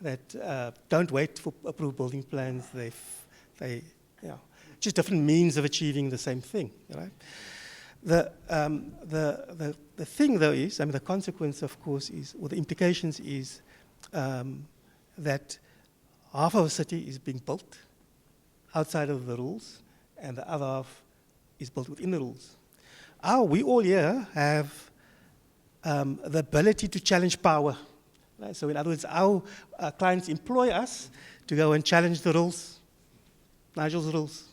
That don't wait for approved building plans. They just different means of achieving the same thing, right? The thing, though, is, the consequence, of course, is, or the implications is that half of a city is being built outside of the rules, and the other half is built within the rules. We all here have the ability to challenge power. Right? So in other words, our clients employ us to go and challenge the rules, Nigel's rules.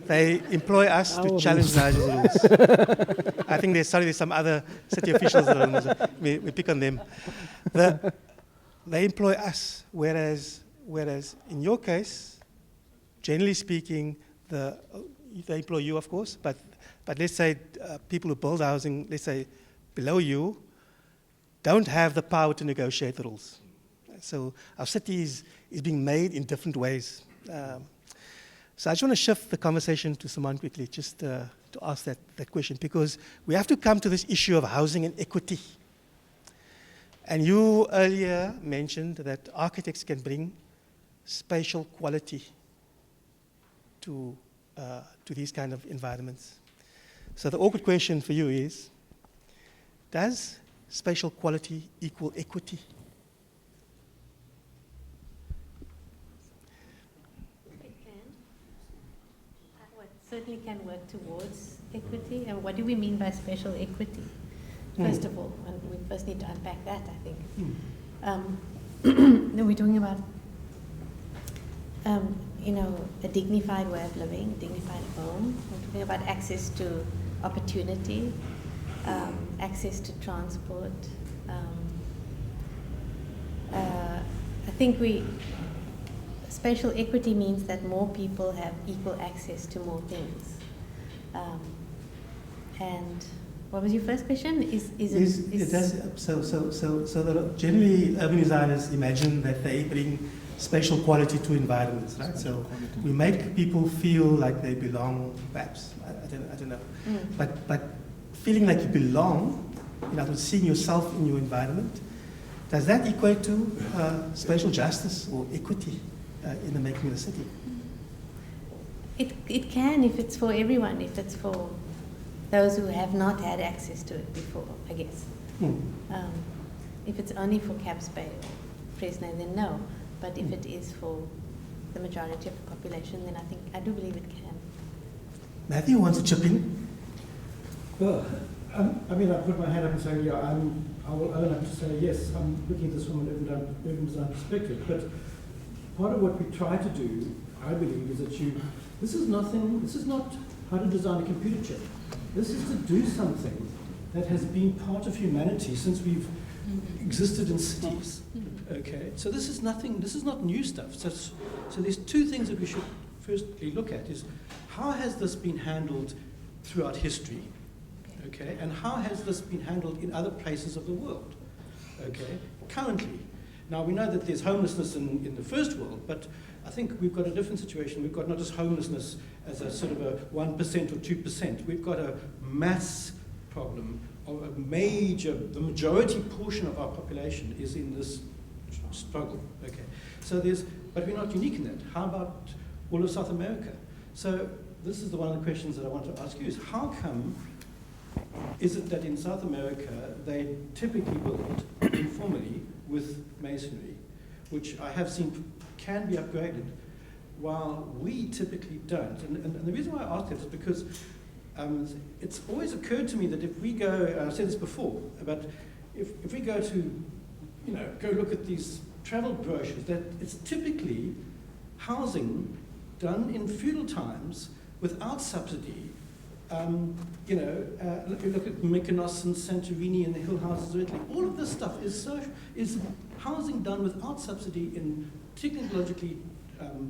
They employ us to challenge Nigel's rules. I think there's some other city officials that we pick on them. They employ us, whereas in your case, generally speaking, they employ you, of course, but let's say people who build housing, let's say below you, don't have the power to negotiate the rules. So our city is being made in different ways. So I just want to shift the conversation to Simone quickly, just to ask that question, because we have to come to this issue of housing and equity. And you earlier mentioned that architects can bring spatial quality to these kind of environments. So the awkward question for you is, does spatial quality equal equity? Certainly can work towards equity. And what do we mean by spatial equity? First of all, and we first need to unpack that, I think. Then we're talking about, a dignified way of living, dignified home. We're talking about access to opportunity, access to transport. I think spatial equity means that more people have equal access to more things. And what was your first question? So generally urban designers imagine that they bring spatial quality to environments, right? So we make people feel like they belong, perhaps. I don't know. But feeling like you belong, in other words, seeing yourself in your environment, does that equate to spatial justice or equity in the making of the city? It can, if it's for everyone, if it's for those who have not had access to it before, I guess. If it's only for Caps Bay or Fresno, then no. But if it is for the majority of the population, then I do believe it can. Matthew wants to chip in. Well, I put my hand up and say, yeah, I will own up to say, yes, I'm looking at this from an urban design perspective. But part of what we try to do, I believe, is that this is not how to design a computer chip. This is to do something that has been part of humanity since we've existed in cities. Okay, so this is not new stuff. So there's two things that we should firstly look at is how has this been handled throughout history, okay, and how has this been handled in other places of the world, okay, currently. Now we know that there's homelessness in the first world, but I think we've got a different situation. We've got not just homelessness as a sort of a 1% or 2%. We've got a mass problem of the majority portion of our population is in this struggle. Okay, so but we're not unique in that. How about all of South America? So this is one of the questions that I want to ask you: is how come is it that in South America they typically build informally with masonry, which I have seen can be upgraded, while we typically don't? And the reason why I ask it is because it's always occurred to me that if we go, and I've said this before, but if we go to, go look at these travel brochures, that it's typically housing done in feudal times without subsidy. You look at Mykonos and Santorini and the hill houses of Italy. All of this stuff is housing done without subsidy in technologically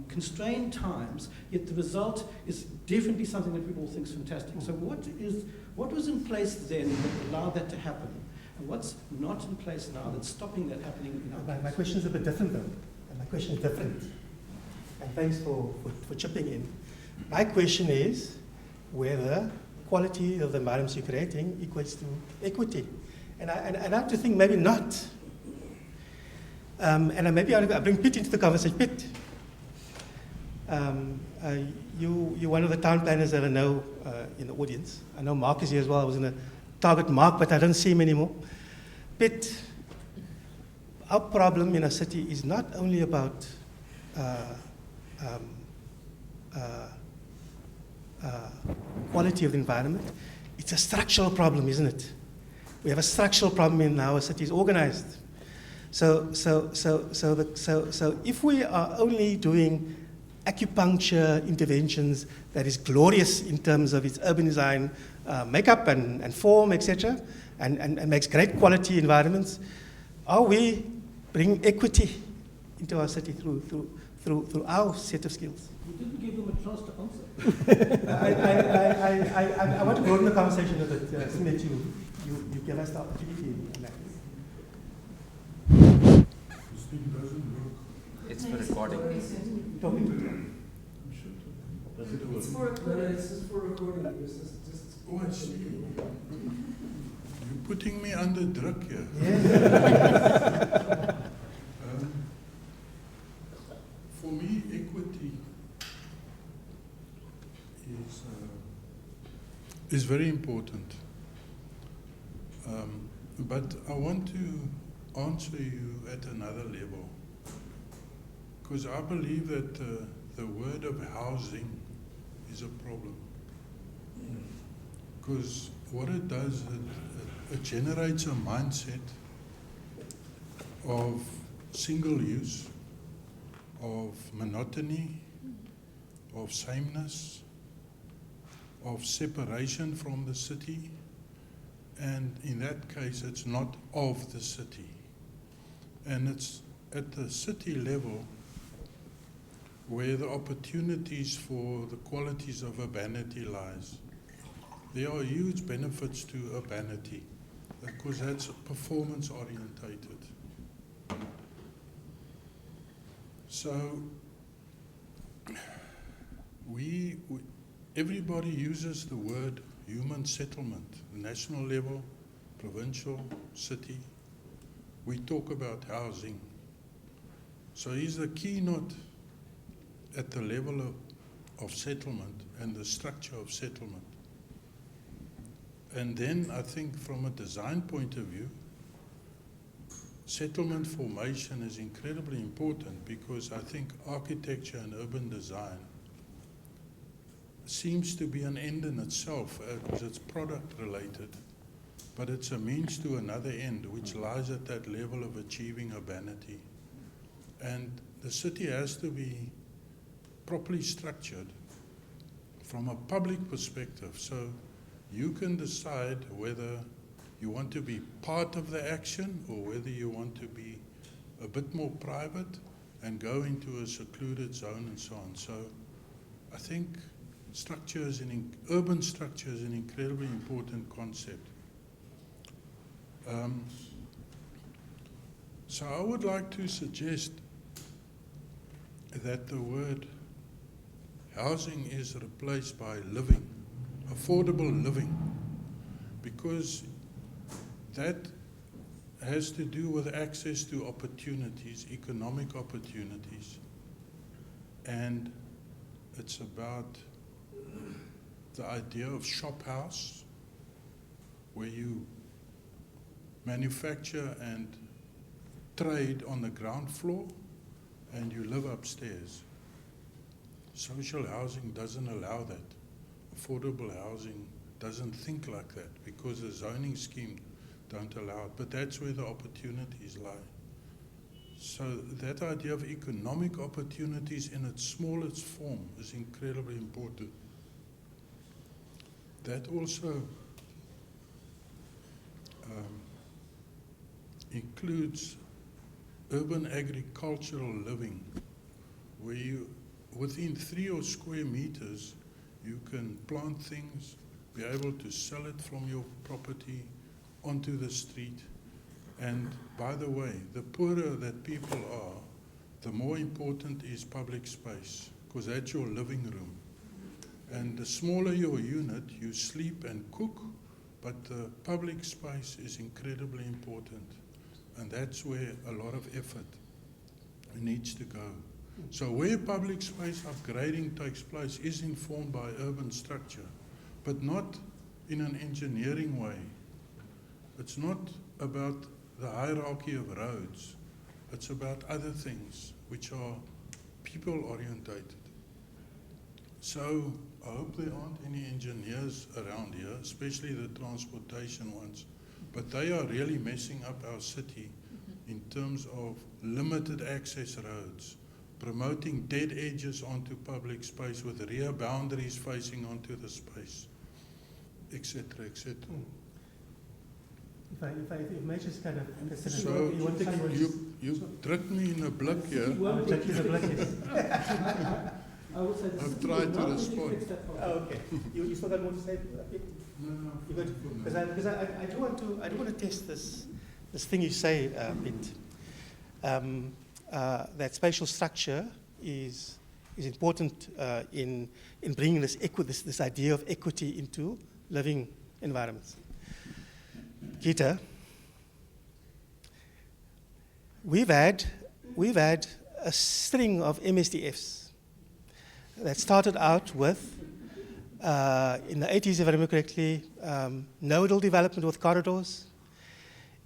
constrained times, yet the result is definitely something that we all think is fantastic. So what was in place then that allowed that to happen? And what's not in place now that's stopping that happening in our My question is a bit different, though. And my question is different. And thanks for chipping in. My question is whether quality of the environments you're creating equates to equity. And I have to think maybe not. And maybe I'll bring Piet into the conversation. Piet, you're one of the town planners that I know in the audience. I know Mark is here as well. I was going to target Mark, but I don't see him anymore. Piet, our problem in a city is not only about quality of the environment, it's a structural problem, isn't it? We have a structural problem in how our city is organized. So if we are only doing acupuncture interventions that is glorious in terms of its urban design, makeup and form, etc., and makes great quality environments, are we bringing equity into our city through our set of skills? You didn't give them a chance to answer. I want to broaden the conversation a bit, seeing that you give us the opportunity in that. This thing doesn't work. It's for recording. Talking to It's for recording. No, it's just for recording. It's just oh, I see. You're putting me under druk here. yes. For me, equity is very important. But I want to answer you at another level, because I believe that the word of housing is a problem. Because what it does, it generates a mindset of single use, of monotony, of sameness, of separation from the city, and in that case it's not of the city. And it's at the city level where the opportunities for the qualities of urbanity lies. There are huge benefits to urbanity because that's performance orientated. So everybody uses the word human settlement, national level, provincial, city. We talk about housing. So is the key not at the level of settlement and the structure of settlement? And then I think from a design point of view, settlement formation is incredibly important, because I think architecture and urban design seems to be an end in itself, because it's product related, but it's a means to another end which lies at that level of achieving urbanity. And the city has to be properly structured from a public perspective, so you can decide whether you want to be part of the action or whether you want to be a bit more private and go into a secluded zone and so on. So I think urban structure is an incredibly important concept. So I would like to suggest that the word housing is replaced by living, affordable living, because that, has to do with access to opportunities, economic opportunities. And it's about the idea of shop house, where you manufacture and trade on the ground floor and you live upstairs. Social housing doesn't allow that. Affordable housing doesn't think like that because the zoning scheme don't allow it. But that's where the opportunities lie. So that idea of economic opportunities in its smallest form is incredibly important. That also includes urban agricultural living, where you, within 3 or square meters, you can plant things, be able to sell it from your property onto the street. And by the way, the poorer that people are, the more important is public space, because that's your living room. And the smaller your unit, you sleep and cook, but the public space is incredibly important. And that's where a lot of effort needs to go. So where public space upgrading takes place is informed by urban structure, but not in an engineering way. It's not about the hierarchy of roads. It's about other things which are people-orientated. So I hope there aren't any engineers around here, especially the transportation ones, but they are really messing up our city in terms of limited access roads, promoting dead edges onto public space with rear boundaries facing onto the space, etc., etc. If I may just kind of... So you tricked me in a blik here. I would say I've tried to respond. Oh, okay. You still got more to say? No. Because I do want to test this thing you say, Bint. That spatial structure is important in bringing this idea of equity into living environments. Gita, we've had a string of MSDFs that started out with, in the 80s, if I remember correctly, nodal development with corridors.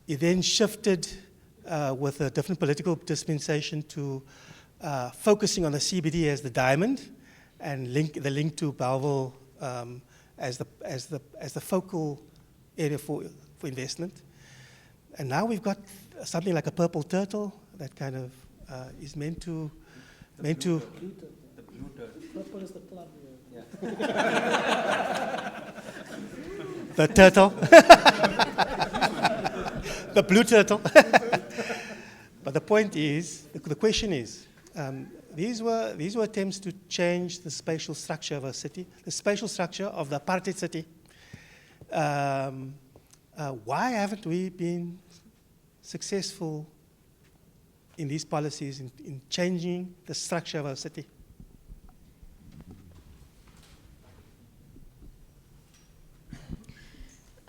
It then shifted with a different political dispensation to focusing on the CBD as the diamond, and the link to Belleville as the focal area for investment. And now we've got something like a purple turtle that kind of is meant to. The blue turtle. Purple is the club. The turtle. The blue turtle. But the point is, the question is, these were attempts to change the spatial structure of a city, the spatial structure of the apartheid city. Why haven't we been successful in these policies in changing the structure of our city?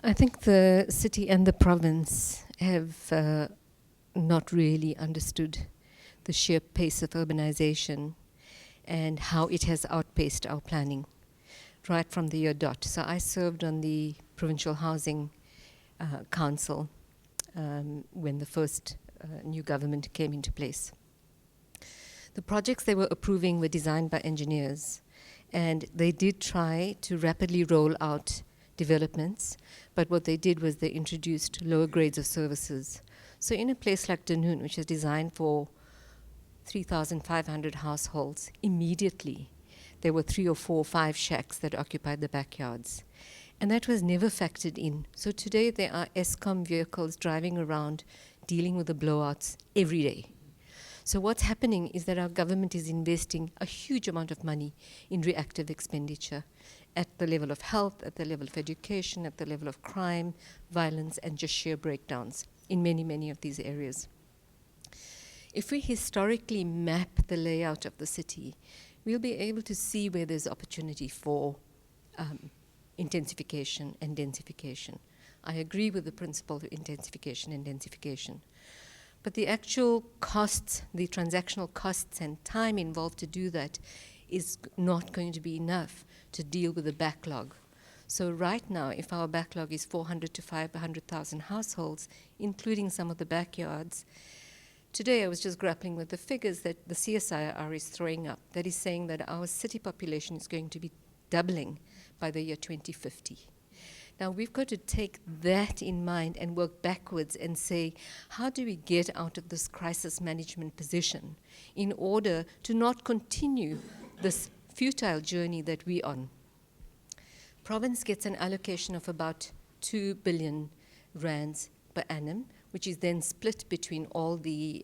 I think the city and the province have not really understood the sheer pace of urbanization and how it has outpaced our planning right from the year dot. So I served on the Provincial Housing Council when the first new government came into place. The projects they were approving were designed by engineers, and they did try to rapidly roll out developments, but what they did was they introduced lower grades of services. So in a place like Dunoon, which is designed for 3,500 households, immediately there were 3 or 4 or 5 shacks that occupied the backyards. And that was never factored in. So today there are Eskom vehicles driving around dealing with the blowouts every day. So what's happening is that our government is investing a huge amount of money in reactive expenditure at the level of health, at the level of education, at the level of crime, violence, and just sheer breakdowns in many, many of these areas. If we historically map the layout of the city, we'll be able to see where there's opportunity for intensification and densification. I agree with the principle of intensification and densification. But the actual costs, the transactional costs and time involved to do that is not going to be enough to deal with the backlog. So right now, if our backlog is 400 to 500,000 households, including some of the backyards, today I was just grappling with the figures that the CSIR is throwing up, that is saying that our city population is going to be doubling by the year 2050. Now we've got to take that in mind and work backwards and say, how do we get out of this crisis management position in order to not continue this futile journey that we're on? Province gets an allocation of about 2 billion rands per annum, which is then split between all the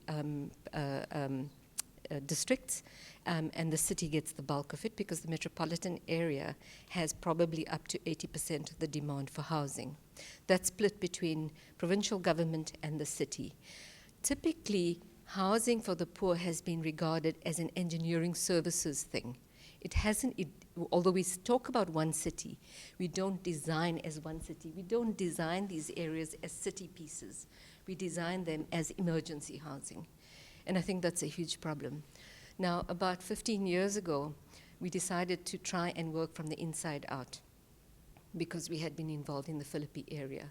districts, and the city gets the bulk of it because the metropolitan area has probably up to 80% of the demand for housing. That's split between provincial government and the city. Typically, housing for the poor has been regarded as an engineering services thing. It hasn't, although we talk about one city, we don't design as one city. We don't design these areas as city pieces. We design them as emergency housing. And I think that's a huge problem. Now, about 15 years ago, we decided to try and work from the inside out because we had been involved in the Philippi area.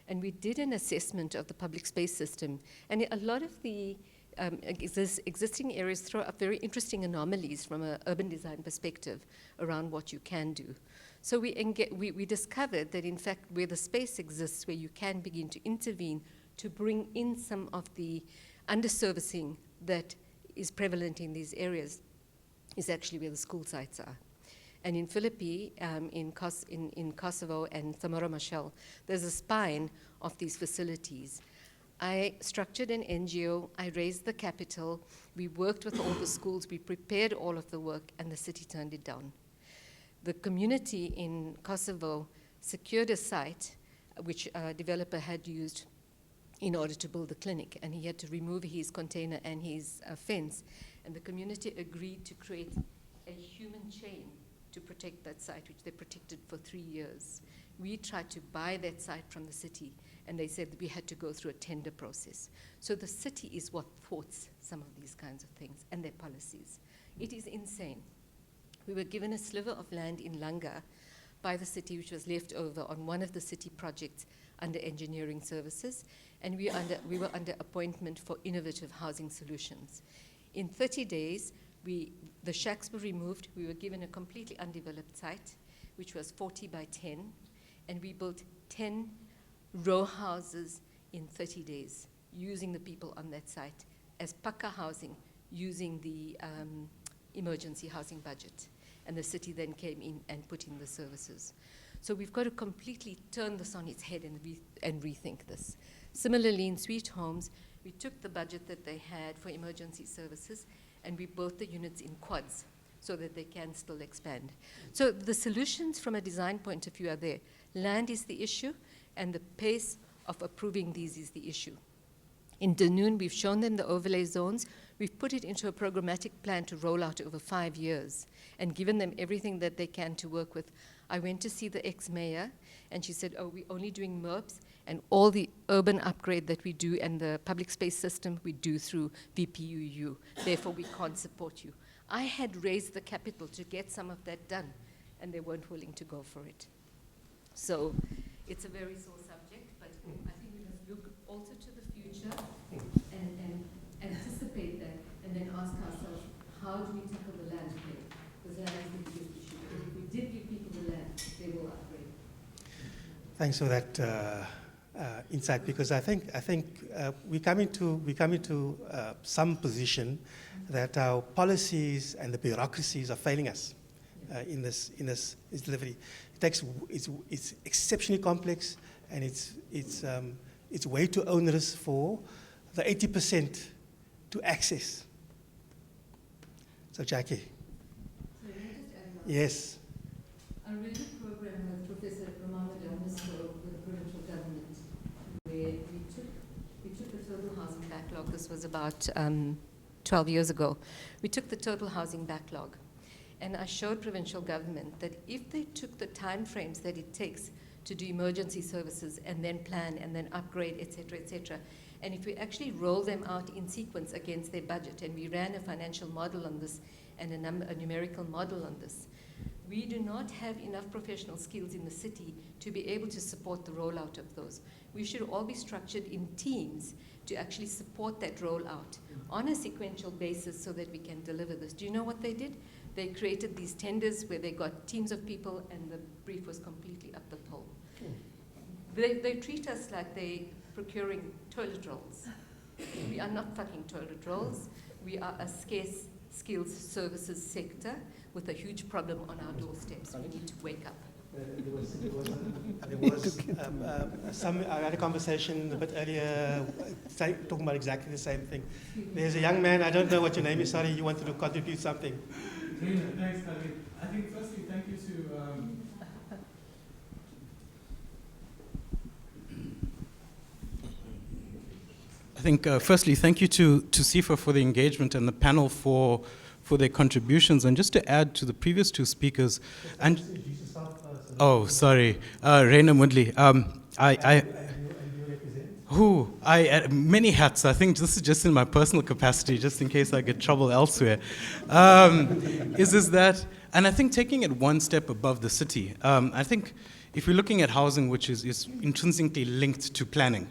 And we did an assessment of the public space system, and a lot of the existing areas throw up very interesting anomalies from an urban design perspective around what you can do. So we discovered that, in fact, where the space exists, where you can begin to intervene to bring in some of the underservicing that is prevalent in these areas, is actually where the school sites are. And in Philippi, in Kosovo and Samora Machel, there's a spine of these facilities. I structured an NGO, I raised the capital, we worked with all the schools, we prepared all of the work, and the city turned it down. The community in Kosovo secured a site which a developer had used in order to build the clinic, and he had to remove his container and his fence, and the community agreed to create a human chain to protect that site, which they protected for 3 years. We tried to buy that site from the city, and they said that we had to go through a tender process. So the city is what thwarts some of these kinds of things and their policies. It is insane. We were given a sliver of land in Lunga by the city, which was left over on one of the city projects under engineering services, and we were under appointment for innovative housing solutions. In 30 days, the shacks were removed. We were given a completely undeveloped site, which was 40 by 10, and we built 10 row houses in 30 days using the people on that site as paka housing using the emergency housing budget. And the city then came in and put in the services. So we've got to completely turn this on its head and rethink this. Similarly, in Sweet Homes, we took the budget that they had for emergency services and we built the units in quads so that they can still expand. So the solutions from a design point of view are there. Land is the issue, and the pace of approving these is the issue. In Dunoon, we've shown them the overlay zones. We've put it into a programmatic plan to roll out over 5 years and given them everything that they can to work with. I went to see the ex-mayor, and she said, oh, we're only doing MERPs, and all the urban upgrade that we do and the public space system we do through VPUU. Therefore, we can't support you. I had raised the capital to get some of that done, and they weren't willing to go for it. So it's a very sore subject, but I think we must look also to the future and anticipate that, and then ask ourselves, how do we tackle the land play? Because land is the biggest issue. If we did give people the land, they will upgrade. Thanks for that insight, because I think we come into some position that our policies and the bureaucracies are failing us in this delivery. It's exceptionally complex, and it's way too onerous for the 80% to access. So Jackie. Yes. I ran a program with Professor Herman with the provincial government, where we took the total housing backlog. This was about 12 years ago. We took the total housing backlog, and I showed provincial government that if they took the time frames that it takes to do emergency services and then plan and then upgrade, etc., etc. And if we actually roll them out in sequence against their budget, and we ran a financial model on this and a numerical model on this, we do not have enough professional skills in the city to be able to support the rollout of those. We should all be structured in teams to actually support that rollout on a sequential basis so that we can deliver this. Do you know what they did? They created these tenders where they got teams of people and the brief was completely up the pole. They treat us like they're procuring toilet rolls. We are not fucking toilet rolls. We are a scarce skills services sector with a huge problem on our doorsteps. We need to wake up. I had a conversation a bit earlier talking about exactly the same thing. There's a young man, I don't know what your name is, sorry, you wanted to contribute something. Thanks, Khalied. I think firstly, thank you to firstly, thank you to SIFA for the engagement and the panel for their contributions. And just to add to the previous two speakers, and oh, sorry, Raina Mudley. I many hats. I think this is just in my personal capacity, just in case I get trouble elsewhere. Is that, and I think taking it one step above the city. I think if you're looking at housing, which is intrinsically linked to planning,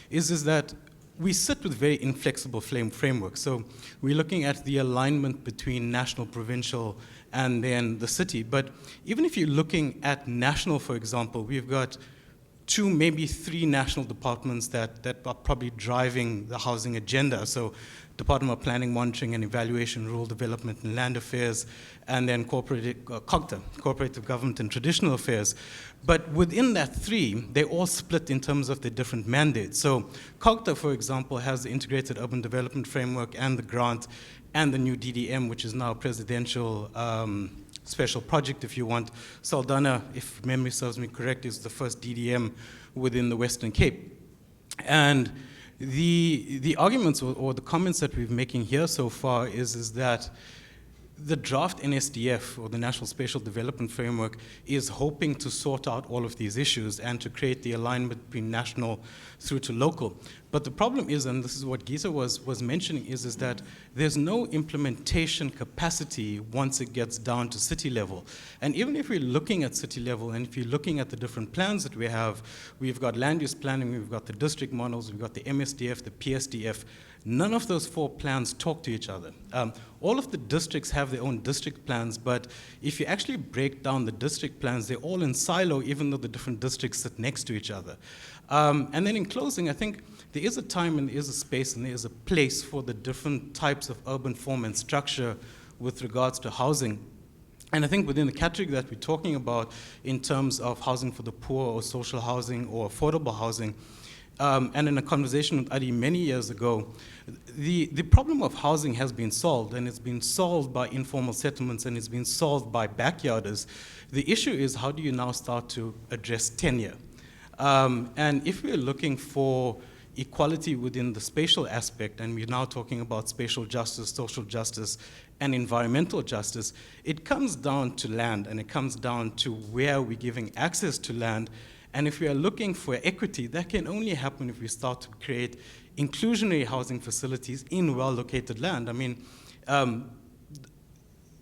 is that we sit with very inflexible frameworks. So we're looking at the alignment between national, provincial, and then the city. But even if you're looking at national, for example, we've got 2, maybe 3 national departments that are probably driving the housing agenda. So Department of Planning, Monitoring and Evaluation, Rural Development and Land Affairs, and then COGTA, Cooperative Government and Traditional Affairs. But within that 3, they all split in terms of their different mandates. So COGTA, for example, has the Integrated Urban Development Framework and the grant and the new DDM, which is now a presidential special project, if you want. Saldanha, if memory serves me correct, is the first DDM within the Western Cape. And the arguments or the comments that we're making here so far is that the draft NSDF, or the National Spatial Development Framework, is hoping to sort out all of these issues and to create the alignment between national through to local. But the problem is, and this is what Gisa was mentioning, is that there's no implementation capacity once it gets down to city level. And even if we're looking at city level, and if you're looking at the different plans that we have, we've got land use planning, we've got the district models, we've got the MSDF, the PSDF. None of those 4 plans talk to each other. All of the districts have their own district plans, but if you actually break down the district plans, they're all in silo, even though the different districts sit next to each other. And then in closing, I think there is a time and there is a space and there is a place for the different types of urban form and structure with regards to housing. And I think within the category that we're talking about in terms of housing for the poor or social housing or affordable housing, and in a conversation with Adi many years ago, the problem of housing has been solved, and it's been solved by informal settlements, and it's been solved by backyarders. The issue is, how do you now start to address tenure? And if we're looking for equality within the spatial aspect, and we're now talking about spatial justice, social justice, and environmental justice, it comes down to land, and it comes down to where we're giving access to land. And if we are looking for equity, that can only happen if we start to create inclusionary housing facilities in well-located land. I mean,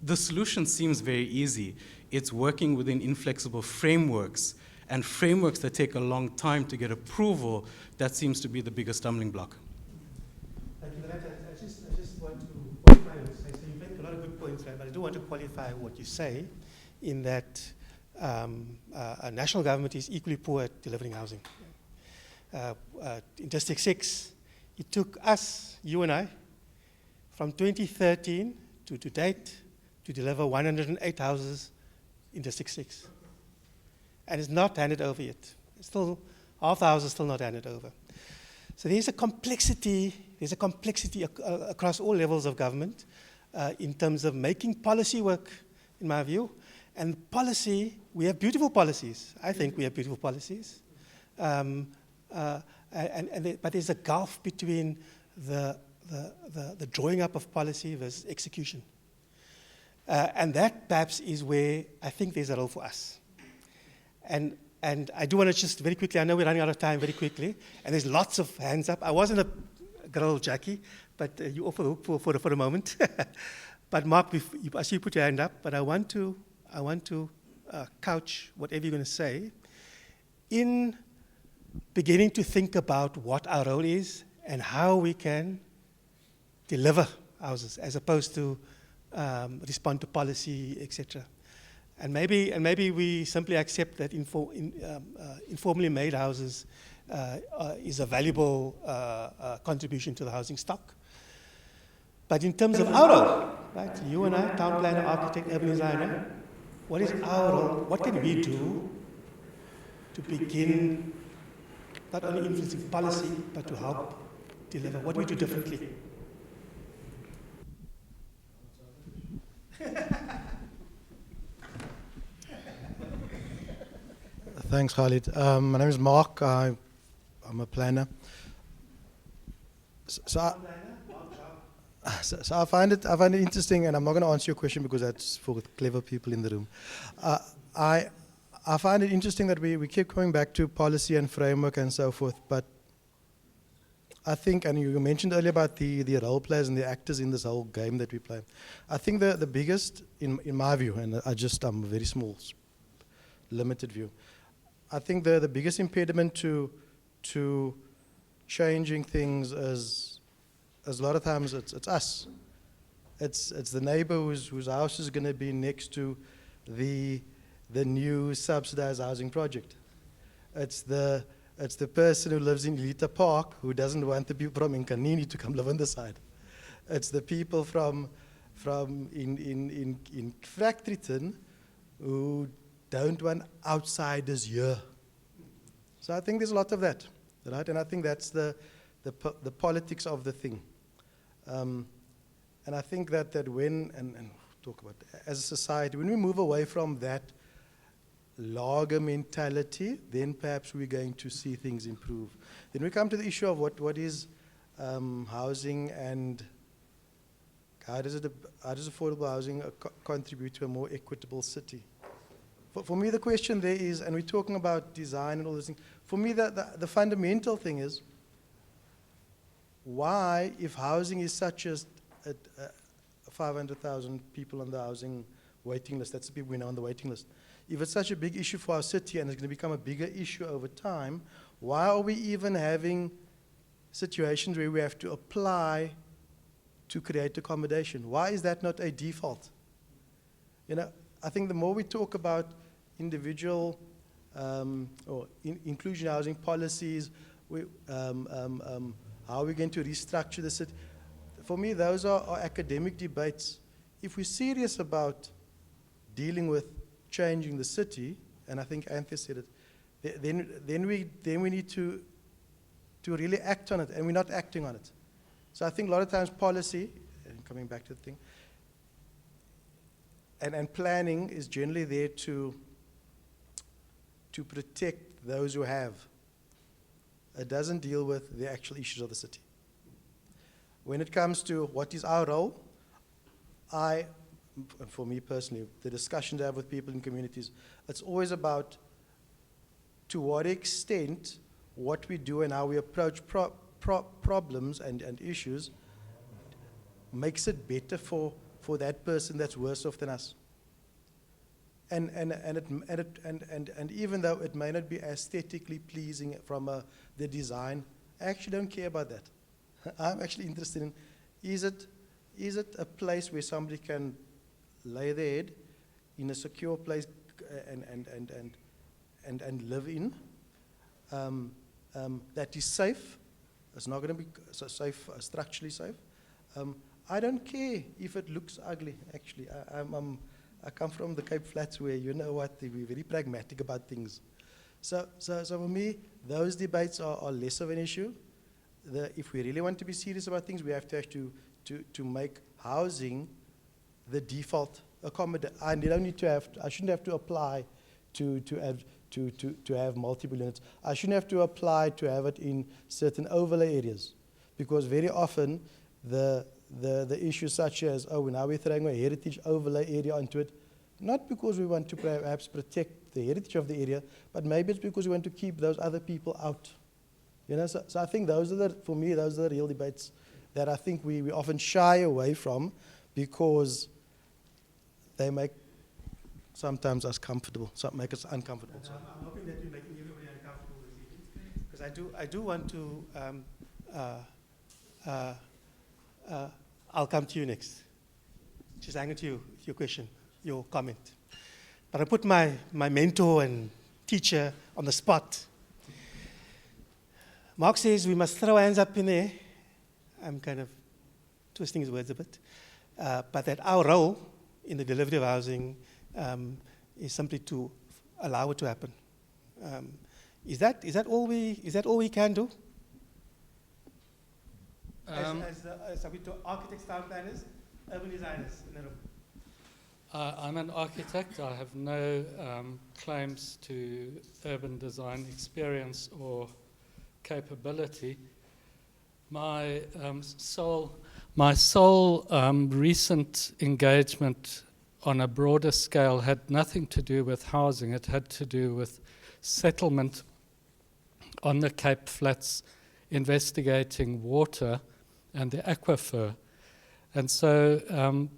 the solution seems very easy. It's working within inflexible frameworks, and frameworks that take a long time to get approval. That seems to be the biggest stumbling block. Thank you. I just want to qualify what you say. So you make a lot of good points, right? But I do want to qualify what you say in that a national government is equally poor at delivering housing. In District 6, it took us, you and I, from 2013 to date to deliver 108 houses in District 6. And it's not handed over yet. Still, half the houses still not handed over. So there's a complexity across all levels of government in terms of making policy work, in my view. And policy, we have beautiful policies. I think we have beautiful policies. But there's a gulf between the drawing up of policy versus execution. And that perhaps is where I think there's a role for us. And And I do want to just very quickly, I know we're running out of time very quickly, and there's lots of hands up. I wasn't a girl, Jackie, but you offer the hook for a moment. But Mark, I see you put your hand up, but I want to couch whatever you're going to say in beginning to think about what our role is and how we can deliver houses as opposed to respond to policy, etc. And maybe we simply accept that informally made houses is a valuable contribution to the housing stock. But in terms of our role, right, you and I, town planner, architect, urban designer, what is our role? What can we do to begin not only influencing policy, but to help deliver? What do we do differently? Thanks, Khalied. My name is Mark. I'm a planner. So I find it interesting, and I'm not going to answer your question because that's for clever people in the room. I find it interesting that we keep coming back to policy and framework and so forth, but I think, and you mentioned earlier about the role players and the actors in this whole game that we play. I think the biggest, in my view, and I'm a very small, limited view, I think the biggest impediment to changing things is a lot of times it's us. It's the neighbor whose house is going to be next to the new subsidized housing project. It's the person who lives in Elita Park who doesn't want the people from Nkanini to come live on the side. It's the people from in Fragmented who don't want outsiders here. So I think there's a lot of that, right? And I think that's the politics of the thing. And I think that when, and talk about, as a society, when we move away from that lager mentality, then perhaps we're going to see things improve. Then we come to the issue of what is housing and how does affordable housing contribute to a more equitable city? For me, the question there is, and we're talking about design and all those things, for me, the fundamental thing is, why, if housing is such as 500,000 people on the housing waiting list, that's the people we know on the waiting list, if it's such a big issue for our city and it's going to become a bigger issue over time, why are we even having situations where we have to apply to create accommodation? Why is that not a default? You know, I think the more we talk about individual or inclusion housing policies, how are we going to restructure the city? For me, those are academic debates. If we're serious about dealing with changing the city, and I think Anthea said it, then we need to really act on it, and we're not acting on it. So I think a lot of times policy, and coming back to the thing, and planning is generally there to protect those who have. It doesn't deal with the actual issues of the city. When it comes to what is our role, and for me personally, the discussions I have with people in communities, it's always about to what extent what we do and how we approach problems and issues makes it better for that person that's worse off than us. And even though it may not be aesthetically pleasing from the design, I actually don't care about that. I'm actually interested in, is it a place where somebody can lay their head in a secure place and live in, that is safe? It's not going to be so safe, structurally safe. I don't care if it looks ugly, actually. I come from the Cape Flats where, you know what, we're very pragmatic about things. So for me, those debates are less of an issue. If we really want to be serious about things, we have to make housing the default accommodation. I shouldn't have to apply to have multiple units. I shouldn't have to apply to have it in certain overlay areas, because very often the issues such as, now we're throwing a heritage overlay area onto it, not because we want to perhaps protect the heritage of the area, but maybe it's because we want to keep those other people out. You know, so I think those are for me, those are the real debates that I think we often shy away from because they make sometimes us comfortable, make us uncomfortable. I'm hoping that you're making everybody uncomfortable this evening, because I do want to. I'll come to you next. Just hang it to you, your question, your comment. But I put my mentor and teacher on the spot. Mark says we must throw our hands up in the air. I'm kind of twisting his words a bit. But that our role in the delivery of housing is simply to allow it to happen. Is that all we can do? As architects, town planners, urban designers in the room. I'm an architect. I have no claims to urban design experience or capability. My sole recent engagement on a broader scale had nothing to do with housing. It had to do with settlement on the Cape Flats, investigating water and the aquifer. And so,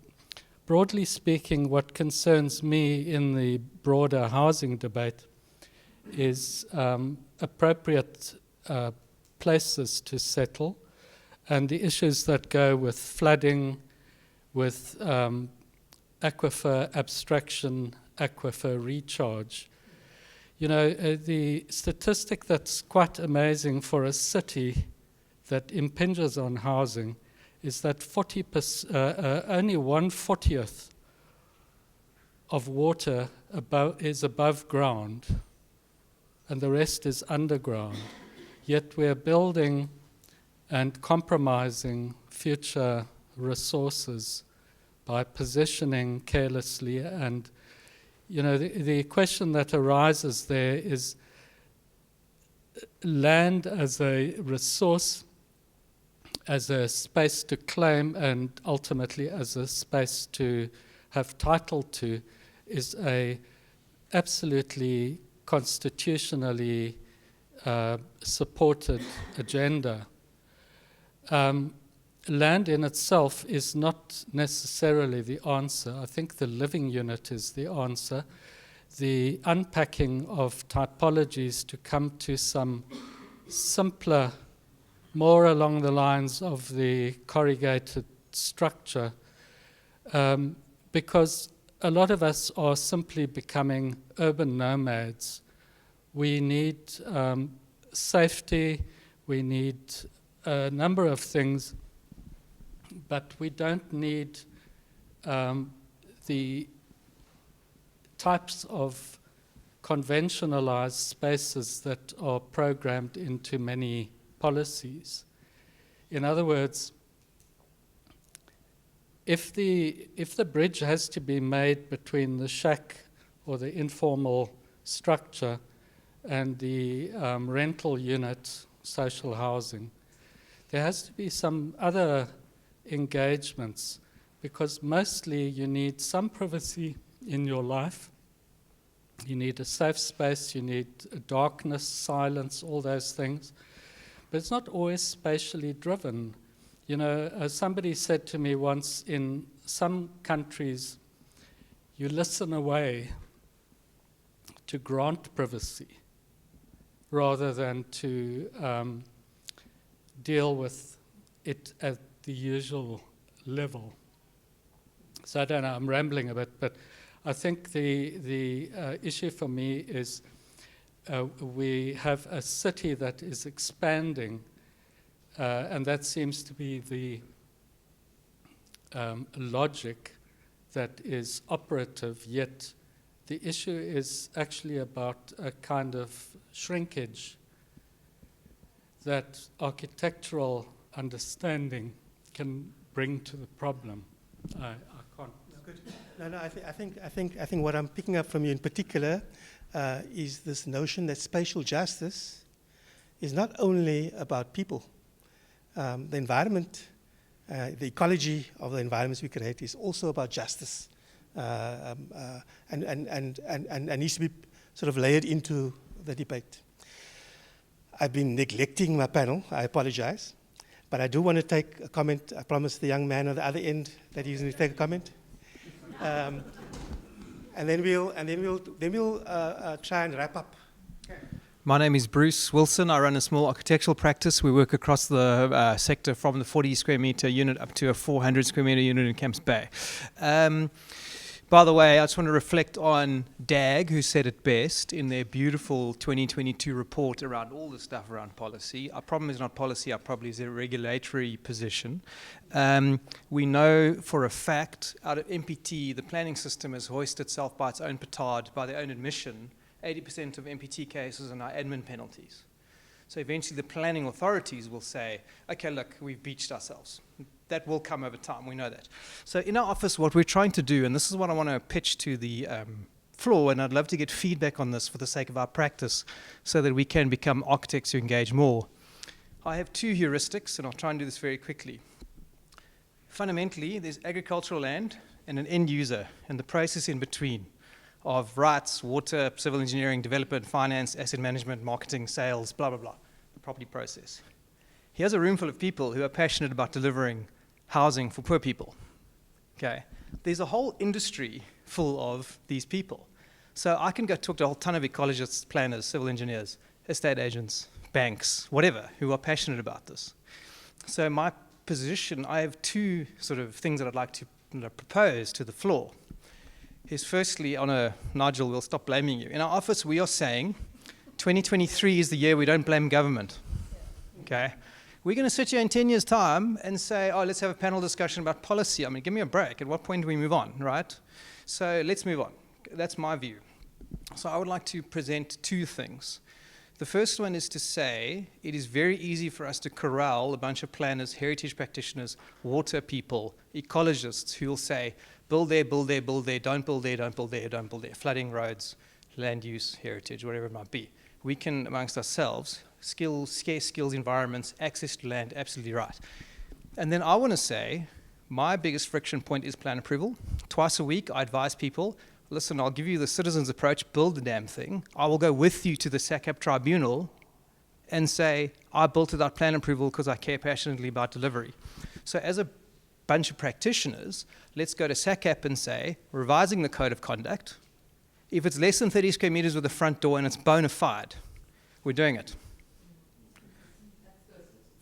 broadly speaking, what concerns me in the broader housing debate is appropriate places to settle and the issues that go with flooding, with aquifer abstraction, aquifer recharge. You know, the statistic that's quite amazing for a city that impinges on housing is that only 1/40th of water is above ground and the rest is underground. Yet we're building and compromising future resources by positioning carelessly. And, you know, the question that arises there is land as a resource, as a space to claim, and ultimately as a space to have title to, is a absolutely constitutionally supported agenda. Land in itself is not necessarily the answer. I think the living unit is the answer. The unpacking of typologies to come to some simpler, more along the lines of the corrugated structure, because a lot of us are simply becoming urban nomads. We need safety, we need a number of things, but we don't need the types of conventionalized spaces that are programmed into many policies. In other words, if the bridge has to be made between the shack or the informal structure and the rental unit, social housing, there has to be some other engagements, because mostly you need some privacy in your life. You need a safe space, you need darkness, silence, all those things. But it's not always spatially driven. You know, somebody said to me once, in some countries, you listen away to grant privacy rather than to deal with it at the usual level. So I don't know, I'm rambling a bit, but I think the issue for me is we have a city that is expanding, and that seems to be the logic that is operative, yet the issue is actually about a kind of shrinkage that architectural understanding can bring to the problem. I can't. Good. No, I think what I'm picking up from you in particular is this notion that spatial justice is not only about people. The environment, the ecology of the environments we create is also about justice, and needs to be sort of layered into the debate. I've been neglecting my panel, I apologize, but I do want to take a comment. I promised the young man on the other end that he's going to take a comment. And then we'll try and wrap up. My name is Bruce Wilson. I run a small architectural practice. We work across the sector from the 40 square meter unit up to a 400 square meter unit in Camps Bay. By the way, I just want to reflect on DAG, who said it best in their beautiful 2022 report around all the stuff around policy. Our problem is not policy, our problem is a regulatory position. We know for a fact, out of MPT, the planning system has hoisted itself by its own petard, by their own admission. 80% of MPT cases are now admin penalties. So eventually the planning authorities will say, okay, look, we've beached ourselves. That will come over time, we know that. So in our office, what we're trying to do, and this is what I want to pitch to the floor, and I'd love to get feedback on this for the sake of our practice so that we can become architects who engage more. I have two heuristics, and I'll try and do this very quickly. Fundamentally, there's agricultural land and an end user, and the process in between of rights, water, civil engineering, development, finance, asset management, marketing, sales, blah, blah, blah, the property process. Here's a room full of people who are passionate about delivering housing for poor people. Okay, there's a whole industry full of these people. So I can go talk to a whole ton of ecologists, planners, civil engineers, estate agents, banks, whatever, who are passionate about this. So my position, I have two sort of things that I'd like to propose to the floor. Is firstly, Nigel, we'll stop blaming you. In our office, we are saying 2023 is the year we don't blame government. Okay? We're going to sit here in 10 years' time and say, oh, let's have a panel discussion about policy. I mean, give me a break. At what point do we move on, right? So let's move on. That's my view. So I would like to present two things. The first one is to say it is very easy for us to corral a bunch of planners, heritage practitioners, water people, ecologists who will say, build there, build there, build there, don't build there, don't build there, don't build there. Flooding, roads, land use, heritage, whatever it might be. We can, amongst ourselves, scarce skills environments, access to land, absolutely right. And then I want to say, my biggest friction point is plan approval. Twice a week, I advise people, listen, I'll give you the citizens approach, build the damn thing. I will go with you to the SACAP tribunal and say, I built without plan approval because I care passionately about delivery. So as a bunch of practitioners, let's go to SACAP and say, revising the code of conduct. If it's less than 30 square meters with a front door and it's bona fide, we're doing it.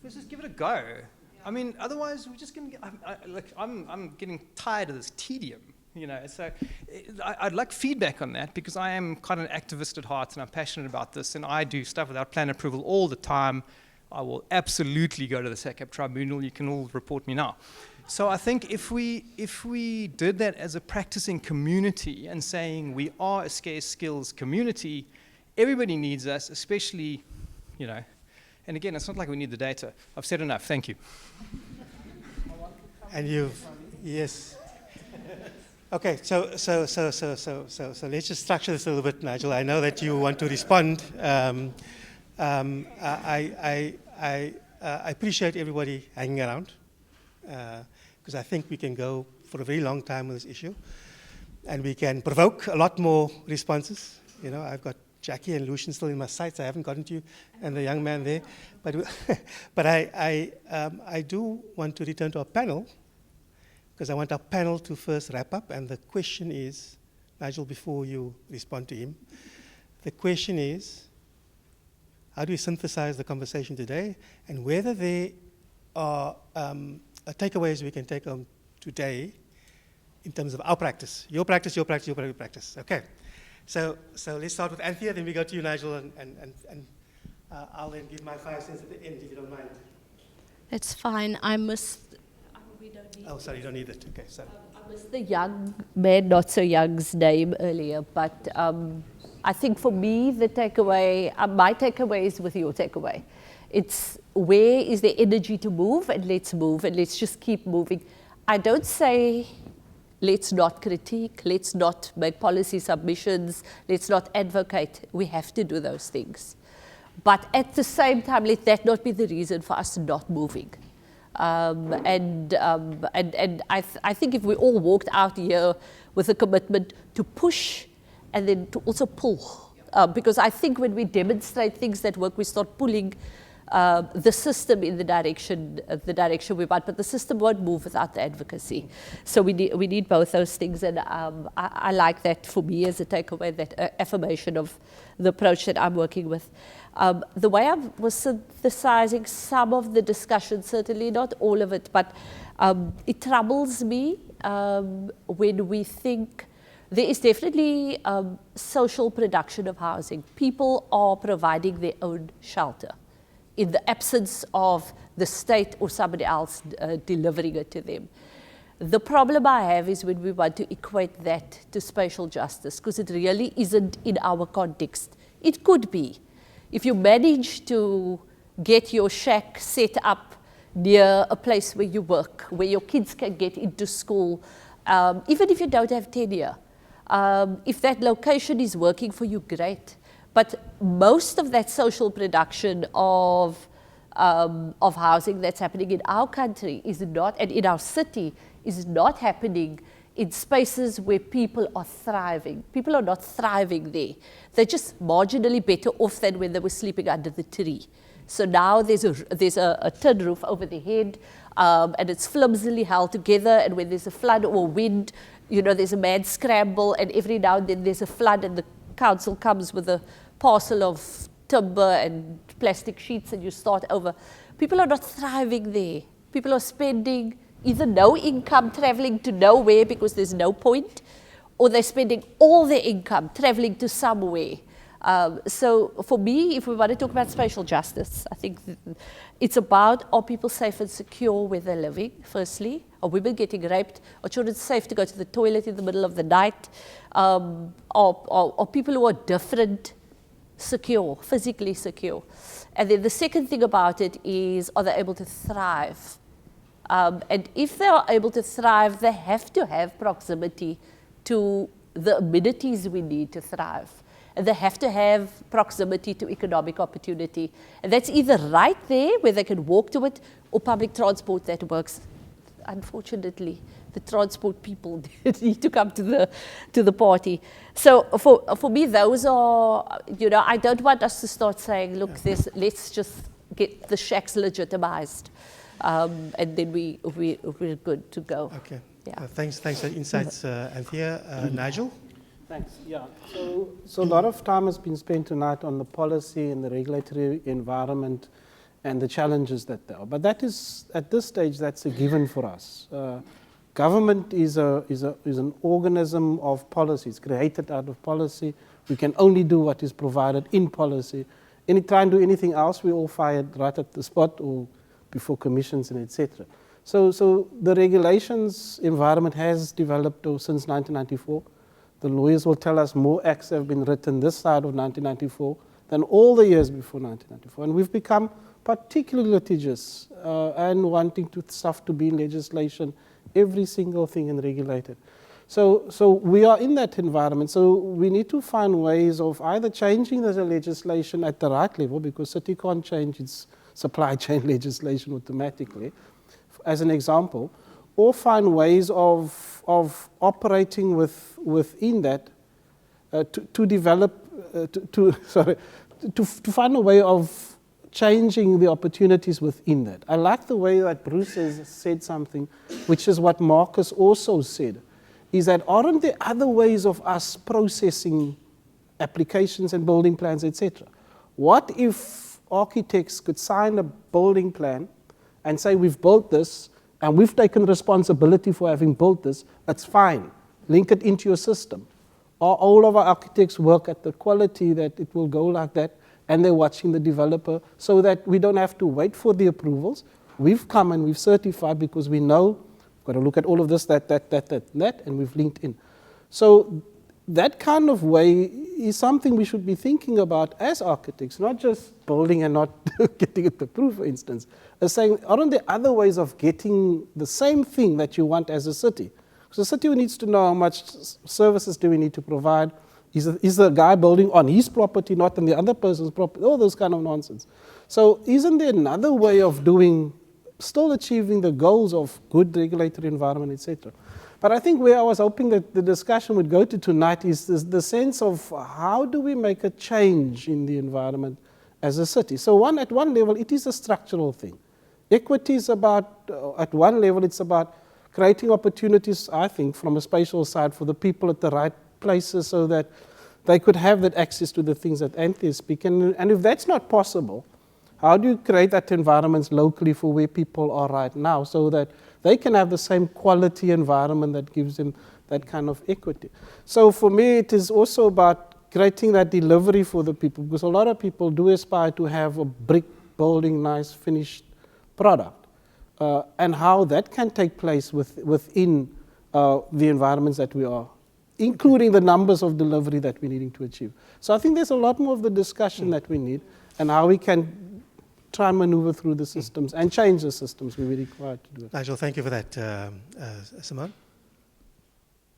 Let's just give it a go. I mean, otherwise we're just going to get, I'm getting tired of this tedium, you know. So I'd like feedback on that because I am quite an activist at heart and I'm passionate about this and I do stuff without plan approval all the time. I will absolutely go to the SACAP tribunal. You can all report me now. So I think if we did that as a practicing community and saying we are a scarce skills community, everybody needs us, especially, you know. And again, it's not like we need the data. I've said enough. Thank you. And yes. Okay, so let's just structure this a little bit, Nigel. I know that you want to respond. I appreciate everybody hanging around because I think we can go for a very long time with this issue, and we can provoke a lot more responses. You know, I've got Jackie and Lucian still in my sights. I haven't gotten to you and the young man there, but I do want to return to our panel because I want our panel to first wrap up. And the question is, Nigel, before you respond to him, the question is, how do we synthesize the conversation today, and whether there are takeaways we can take on today in terms of our practice, your practice, your practice, your practice. Okay. So let's start with Anthea, then we go to you, Nigel, and I'll then give my 5 cents at the end, if you don't mind. That's fine. I missed... Oh, sorry, you don't need it. Okay, sorry. I missed the young man, not so young's name earlier, but I think for me, the takeaway, my takeaway is with your takeaway. It's where is the energy to move, and let's just keep moving. I don't say... let's not critique, let's not make policy submissions, let's not advocate. We have to do those things. But at the same time, let that not be the reason for us not moving. And I think if we all walked out here with a commitment to push and then to also pull, Because I think when we demonstrate things that work, we start pulling the system in the direction we want, but the system won't move without the advocacy. So we need both those things, and I like that for me as a takeaway, that affirmation of the approach that I'm working with. The way I was synthesizing some of the discussion, certainly not all of it, but it troubles me when we think there is definitely social production of housing. People are providing their own shelter in the absence of the state or somebody else delivering it to them. The problem I have is when we want to equate that to spatial justice, because it really isn't in our context. It could be. If you manage to get your shack set up near a place where you work, where your kids can get into school, even if you don't have tenure, if that location is working for you, great. But most of that social production of housing that's happening in our country is not, and in our city, is not happening in spaces where people are thriving. People are not thriving there. They're just marginally better off than when they were sleeping under the tree. So now there's a tin roof over their head, and it's flimsily held together, and when there's a flood or wind, you know, there's a mad scramble, and every now and then there's a flood, and the council comes with a parcel of timber and plastic sheets, and you start over. People are not thriving there. People are spending either no income traveling to nowhere because there's no point, or they're spending all their income traveling to somewhere. So for me, if we want to talk about spatial justice, I think it's about, are people safe and secure where they're living, firstly? Are women getting raped? Are children safe to go to the toilet in the middle of the night? Are people who are different secure, physically secure? And then the second thing about it is, are they able to thrive? And if they are able to thrive, they have to have proximity to the amenities we need to thrive. And they have to have proximity to economic opportunity. And that's either right there where they can walk to it, or public transport that works. Unfortunately, the transport people need to come to the party. So for me, those are, you know, I don't want us to start saying, look, let's just get the shacks legitimized. And then we're good to go. Okay. Yeah. Thanks for the insights, Anthea. Nigel? Thanks. Yeah. So a lot of time has been spent tonight on the policy and the regulatory environment and the challenges that there are. But that is, at this stage, that's a given for us. Government is an organism of policy. It's created out of policy. We can only do what is provided in policy. Any time to do anything else, we all fired right at the spot or before commissions and etc. So the regulations environment has developed since 1994. The lawyers will tell us more acts have been written this side of 1994 than all the years before 1994. And we've become particularly litigious and wanting stuff to be in legislation, every single thing and regulated. So we are in that environment. So we need to find ways of either changing the legislation at the right level, because city can't change its supply chain legislation automatically, as an example, or find ways of operating within that to find a way of changing the opportunities within that. I like the way that Bruce has said something, which is what Marcus also said, is that aren't there other ways of us processing applications and building plans, etc.? What if architects could sign a building plan and say, we've built this, and we've taken responsibility for having built this, that's fine. Link it into your system. All of our architects work at the quality that it will go like that, and they're watching the developer so that we don't have to wait for the approvals. We've come and we've certified because we know we've got to look at all of this, that, and we've linked in. So that kind of way is something we should be thinking about as architects, not just building and not getting it approved, for instance. As saying, aren't there other ways of getting the same thing that you want as a city? So the city needs to know how much services do we need to provide. Is the guy building on his property, not on the other person's property? All those kind of nonsense. So isn't there another way of doing, still achieving the goals of good regulatory environment, etc.? But I think where I was hoping that the discussion would go to tonight is the sense of how do we make a change in the environment as a city. So at one level, it is a structural thing. Equity is about, at one level, it's about creating opportunities, I think, from a spatial side for the people at the right places so that they could have that access to the things that Anthea is speaking. And if that's not possible, how do you create that environments locally for where people are right now so that they can have the same quality environment that gives them that kind of equity? So for me, it is also about creating that delivery for the people, because a lot of people do aspire to have a brick building, nice finished product, and how that can take place within the environments that we are, including the numbers of delivery that we're needing to achieve. So I think there's a lot more of the discussion that we need and how we can try and maneuver through the systems and change the systems we're required to do it. Nigel, thank you for that. Simone?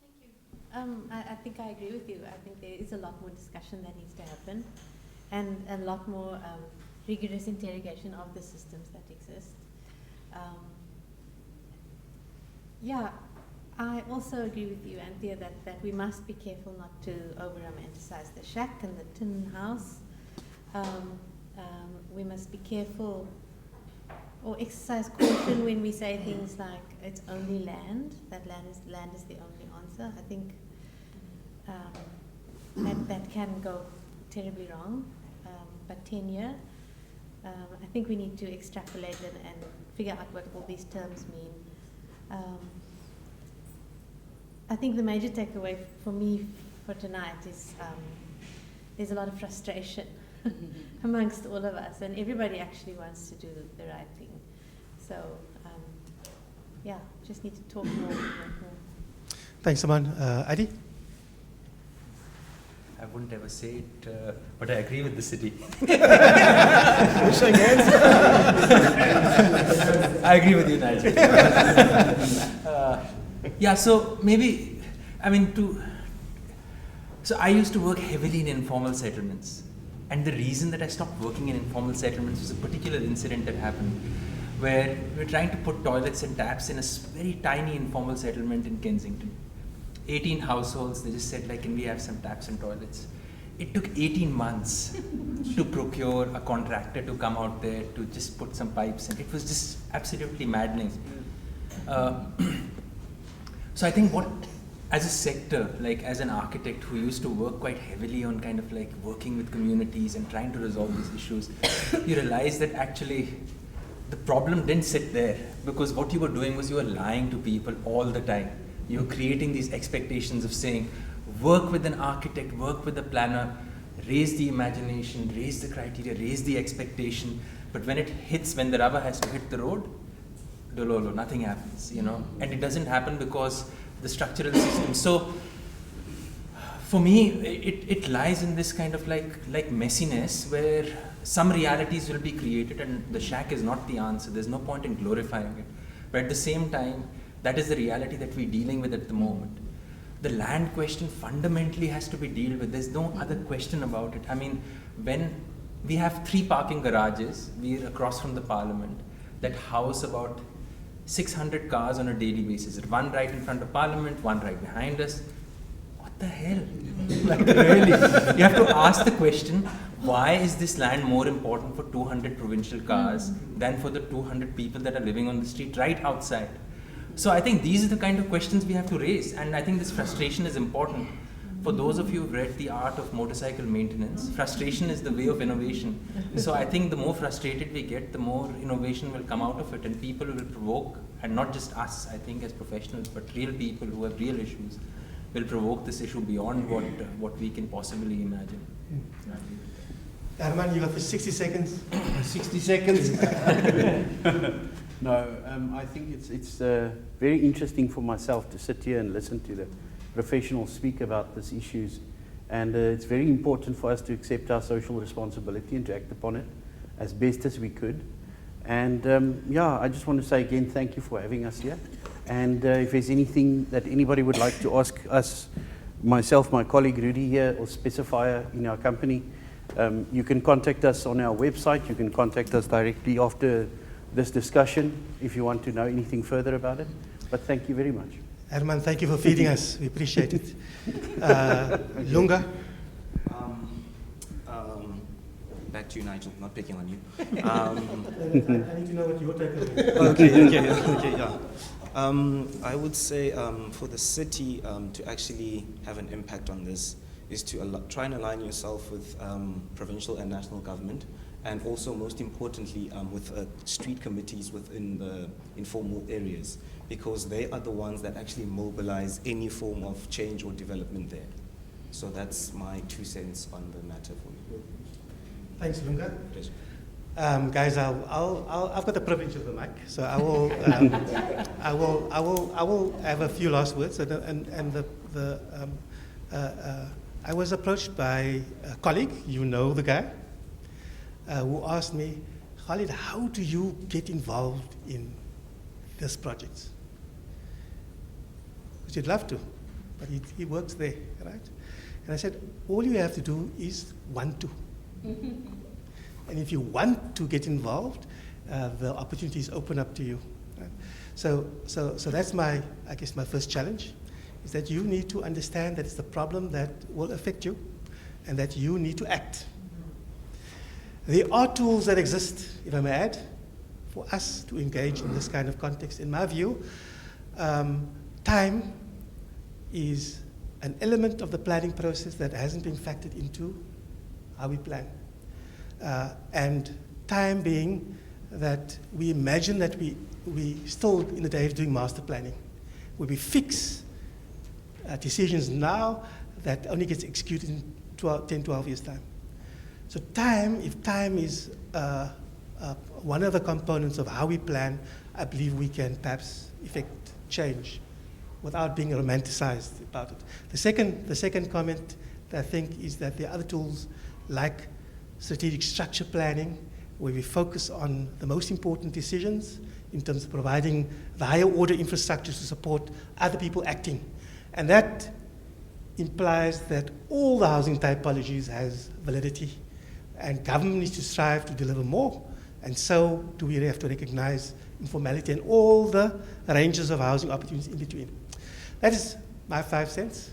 Thank you. I think I agree with you. I think there is a lot more discussion that needs to happen and a lot more rigorous interrogation of the systems that exist. Yeah, I also agree with you, Anthea, that we must be careful not to over-romanticize the shack and the tin house. We must be careful or exercise caution when we say things like it's only land, that land is the only answer. I think that can go terribly wrong, but tenure, I think we need to extrapolate and figure out what all these terms mean. I think the major takeaway for me for tonight is there's a lot of frustration amongst all of us, and everybody actually wants to do the right thing. So, yeah, just need to talk more. Thanks, Simone. Adi? I wouldn't ever say it, but I agree with the city. I agree with you, Nigel. Yeah, so maybe, so I used to work heavily in informal settlements. And the reason that I stopped working in informal settlements was a particular incident that happened where we were trying to put toilets and taps in a very tiny informal settlement in Kensington. 18 households, they just said, like, can we have some taps and toilets? It took 18 months to procure a contractor to come out there to just put some pipes in. It was just absolutely maddening. So I think as a sector, like as an architect who used to work quite heavily on kind of like working with communities and trying to resolve these issues, you realize that actually the problem didn't sit there, because what you were doing was you were lying to people all the time. You were creating these expectations of saying, work with an architect, work with a planner, raise the imagination, raise the criteria, raise the expectation, but when the rubber has to hit the road, nothing happens, and it doesn't happen because the structural system. So for me, it lies in this kind of like messiness where some realities will be created and the shack is not the answer. There's no point in glorifying it. But at the same time, that is the reality that we're dealing with at the moment. The land question fundamentally has to be dealt with. There's no other question about it. I mean, when we have 3 parking garages, we're across from the parliament, that house about 600 cars on a daily basis. One right in front of Parliament, one right behind us. What the hell? Like really, you have to ask the question, why is this land more important for 200 provincial cars than for the 200 people that are living on the street right outside? So I think these are the kind of questions we have to raise, and I think this frustration is important. For those of you who've read The Art of Motorcycle Maintenance, frustration is the way of innovation. So I think the more frustrated we get, the more innovation will come out of it, and people will provoke, and not just us, I think, as professionals, but real people who have real issues will provoke this issue beyond what we can possibly imagine. Herman, you got 60 seconds. 60 seconds. No, I think it's very interesting for myself to sit here and listen to the professionals speak about these issues, and it's very important for us to accept our social responsibility and to act upon it as best as we could. And yeah, I just want to say again, thank you for having us here. And if there's anything that anybody would like to ask us, myself, my colleague Rudy here, or specifier in our company, you can contact us on our website. You can contact us directly after this discussion if you want to know anything further about it. But thank you very much. Herman, thank you for feeding us. We appreciate it. Lunga? Back to you, Nigel. Not picking on you. I need to know what your take is. Okay, yeah. I would say for the city to actually have an impact on this is to try and align yourself with provincial and national government, and also most importantly with street committees within the informal areas, because they are the ones that actually mobilize any form of change or development there. So that's my 2 cents on the matter for you. Thanks, Lunga. Pleasure. Guys, I've got the privilege of the mic, so I will have a few last words. I was approached by a colleague, you know the guy, who asked me, Khalied, how do you get involved in this project? Because he'd love to, but he works there, right? And I said, all you have to do is want to. And if you want to get involved, the opportunities open up to you. Right? So that's my first challenge, is that you need to understand that it's a problem that will affect you, and that you need to act. There are tools that exist, if I may add, for us to engage in this kind of context. In my view, time is an element of the planning process that hasn't been factored into how we plan. And time being that we imagine that we still in the day of doing master planning, where we fix decisions now that only gets executed in 10, 12 years' time. So if time is one of the components of how we plan, I believe we can perhaps effect change without being romanticized about it. The second comment that I think is that there are other tools like strategic structure planning, where we focus on the most important decisions in terms of providing the higher order infrastructure to support other people acting. And that implies that all the housing typologies has validity, and government needs to strive to deliver more, and so do we have to recognize informality and all the ranges of housing opportunities in between. That is my 5 cents.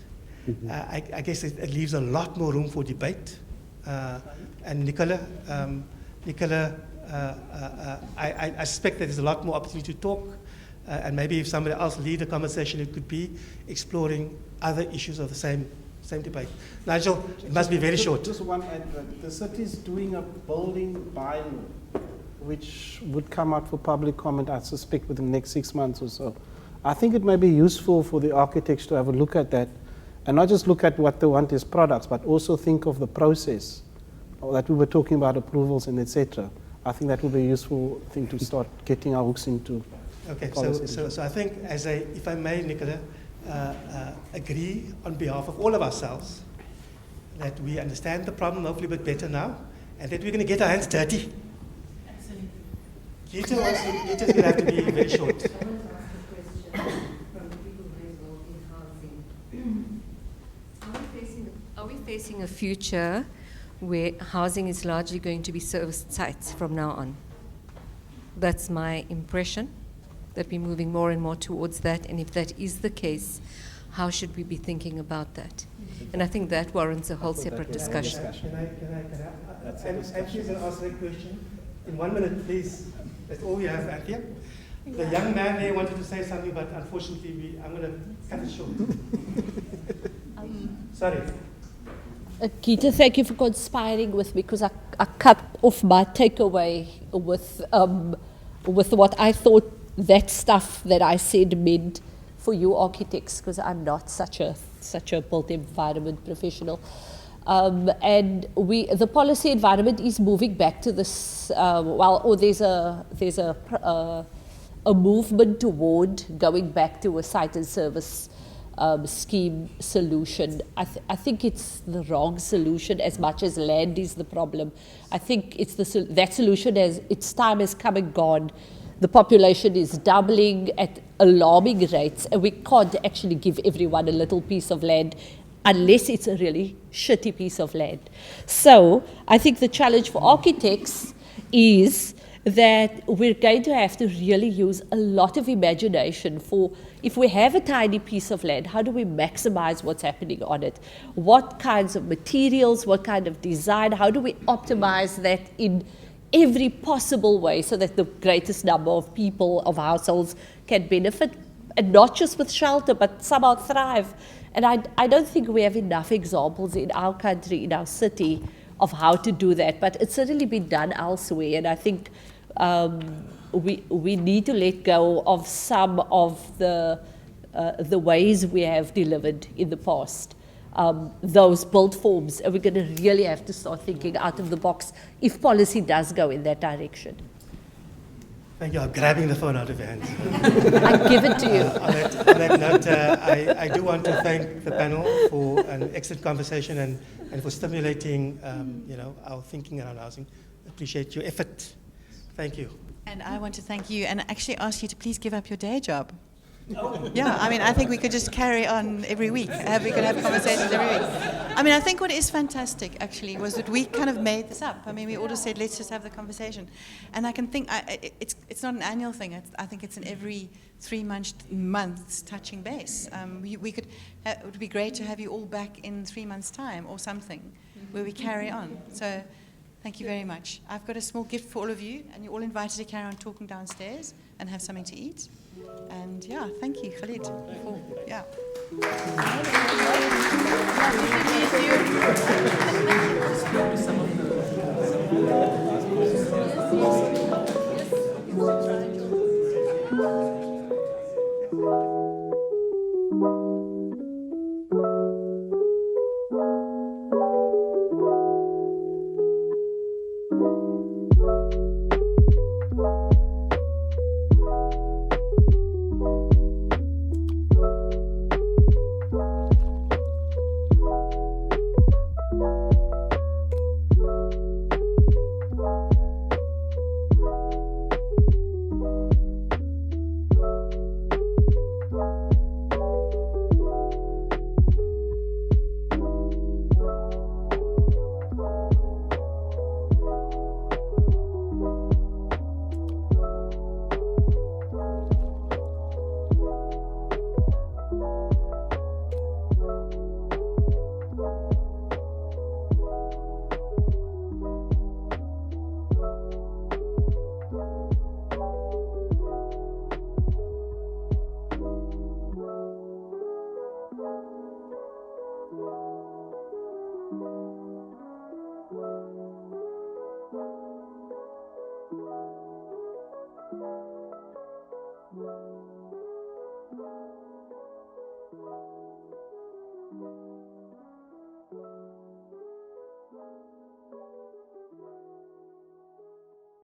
I guess it leaves a lot more room for debate. And Nicola, I suspect that there's a lot more opportunity to talk, and maybe if somebody else lead a conversation, it could be exploring other issues of the same debate. Nigel, it must be very short. Just one advert. The city is doing a building bylaw, which would come out for public comment, I suspect, within the next 6 months or so. I think it may be useful for the architects to have a look at that, and not just look at what they want as products, but also think of the process that we were talking about, approvals and etc. I think that would be a useful thing to start getting our hooks into. Okay, so I think, if I may, Nicola, agree on behalf of all of ourselves that we understand the problem hopefully a bit better now, and that we're going to get our hands dirty. Absolutely. Gita's going to have to be very short. Are we facing a future where housing is largely going to be serviced sites from now on? That's my impression, that we're moving more and more towards that, and if that is the case, how should we be thinking about that? And I think that warrants a whole separate discussion. And she's going to ask that question in 1 minute, please. That's all we have, Anthea. The young man there wanted to say something, but unfortunately, I'm going to cut it short. Sorry. Gita, thank you for conspiring with me, because I cut off my takeaway with what I thought that stuff that I said meant for you architects, because I'm not such a built environment professional. And the policy environment is moving back to this. There's a movement toward going back to a site and service scheme solution. I think it's the wrong solution as much as land is the problem. I think it's that solution as its time has come and gone. The population is doubling at alarming rates, and we can't actually give everyone a little piece of land unless it's a really shitty piece of land. So I think the challenge for architects is that we're going to have to really use a lot of imagination for, if we have a tiny piece of land, how do we maximize what's happening on it? What kinds of materials, what kind of design, how do we optimize that in every possible way so that the greatest number of people, of households, can benefit, and not just with shelter, but somehow thrive. And I don't think we have enough examples in our country, in our city, of how to do that, but it's certainly been done elsewhere, and I think we need to let go of some of the ways we have delivered in the past, those built forms, and we're going to really have to start thinking out of the box if policy does go in that direction. Thank you. I'm grabbing the phone out of your hands. I give it to you. On that note, I do want to thank the panel for an excellent conversation and for stimulating our thinking around housing. Appreciate your effort. Thank you. And I want to thank you and actually ask you to please give up your day job. Yeah, I mean, I think we could just carry on every week. We could have conversations every week. I mean, I think what is fantastic, actually, was that we kind of made this up. I mean, we all just said, let's just have the conversation. And I can think, it's not an annual thing. I think it's an every 3 months touching base. We could, it would be great to have you all back in 3 months' time or something, where we carry on. So thank you very much. I've got a small gift for all of you, and you're all invited to carry on talking downstairs and have something to eat. And yeah, thank you, Khalied. Yeah.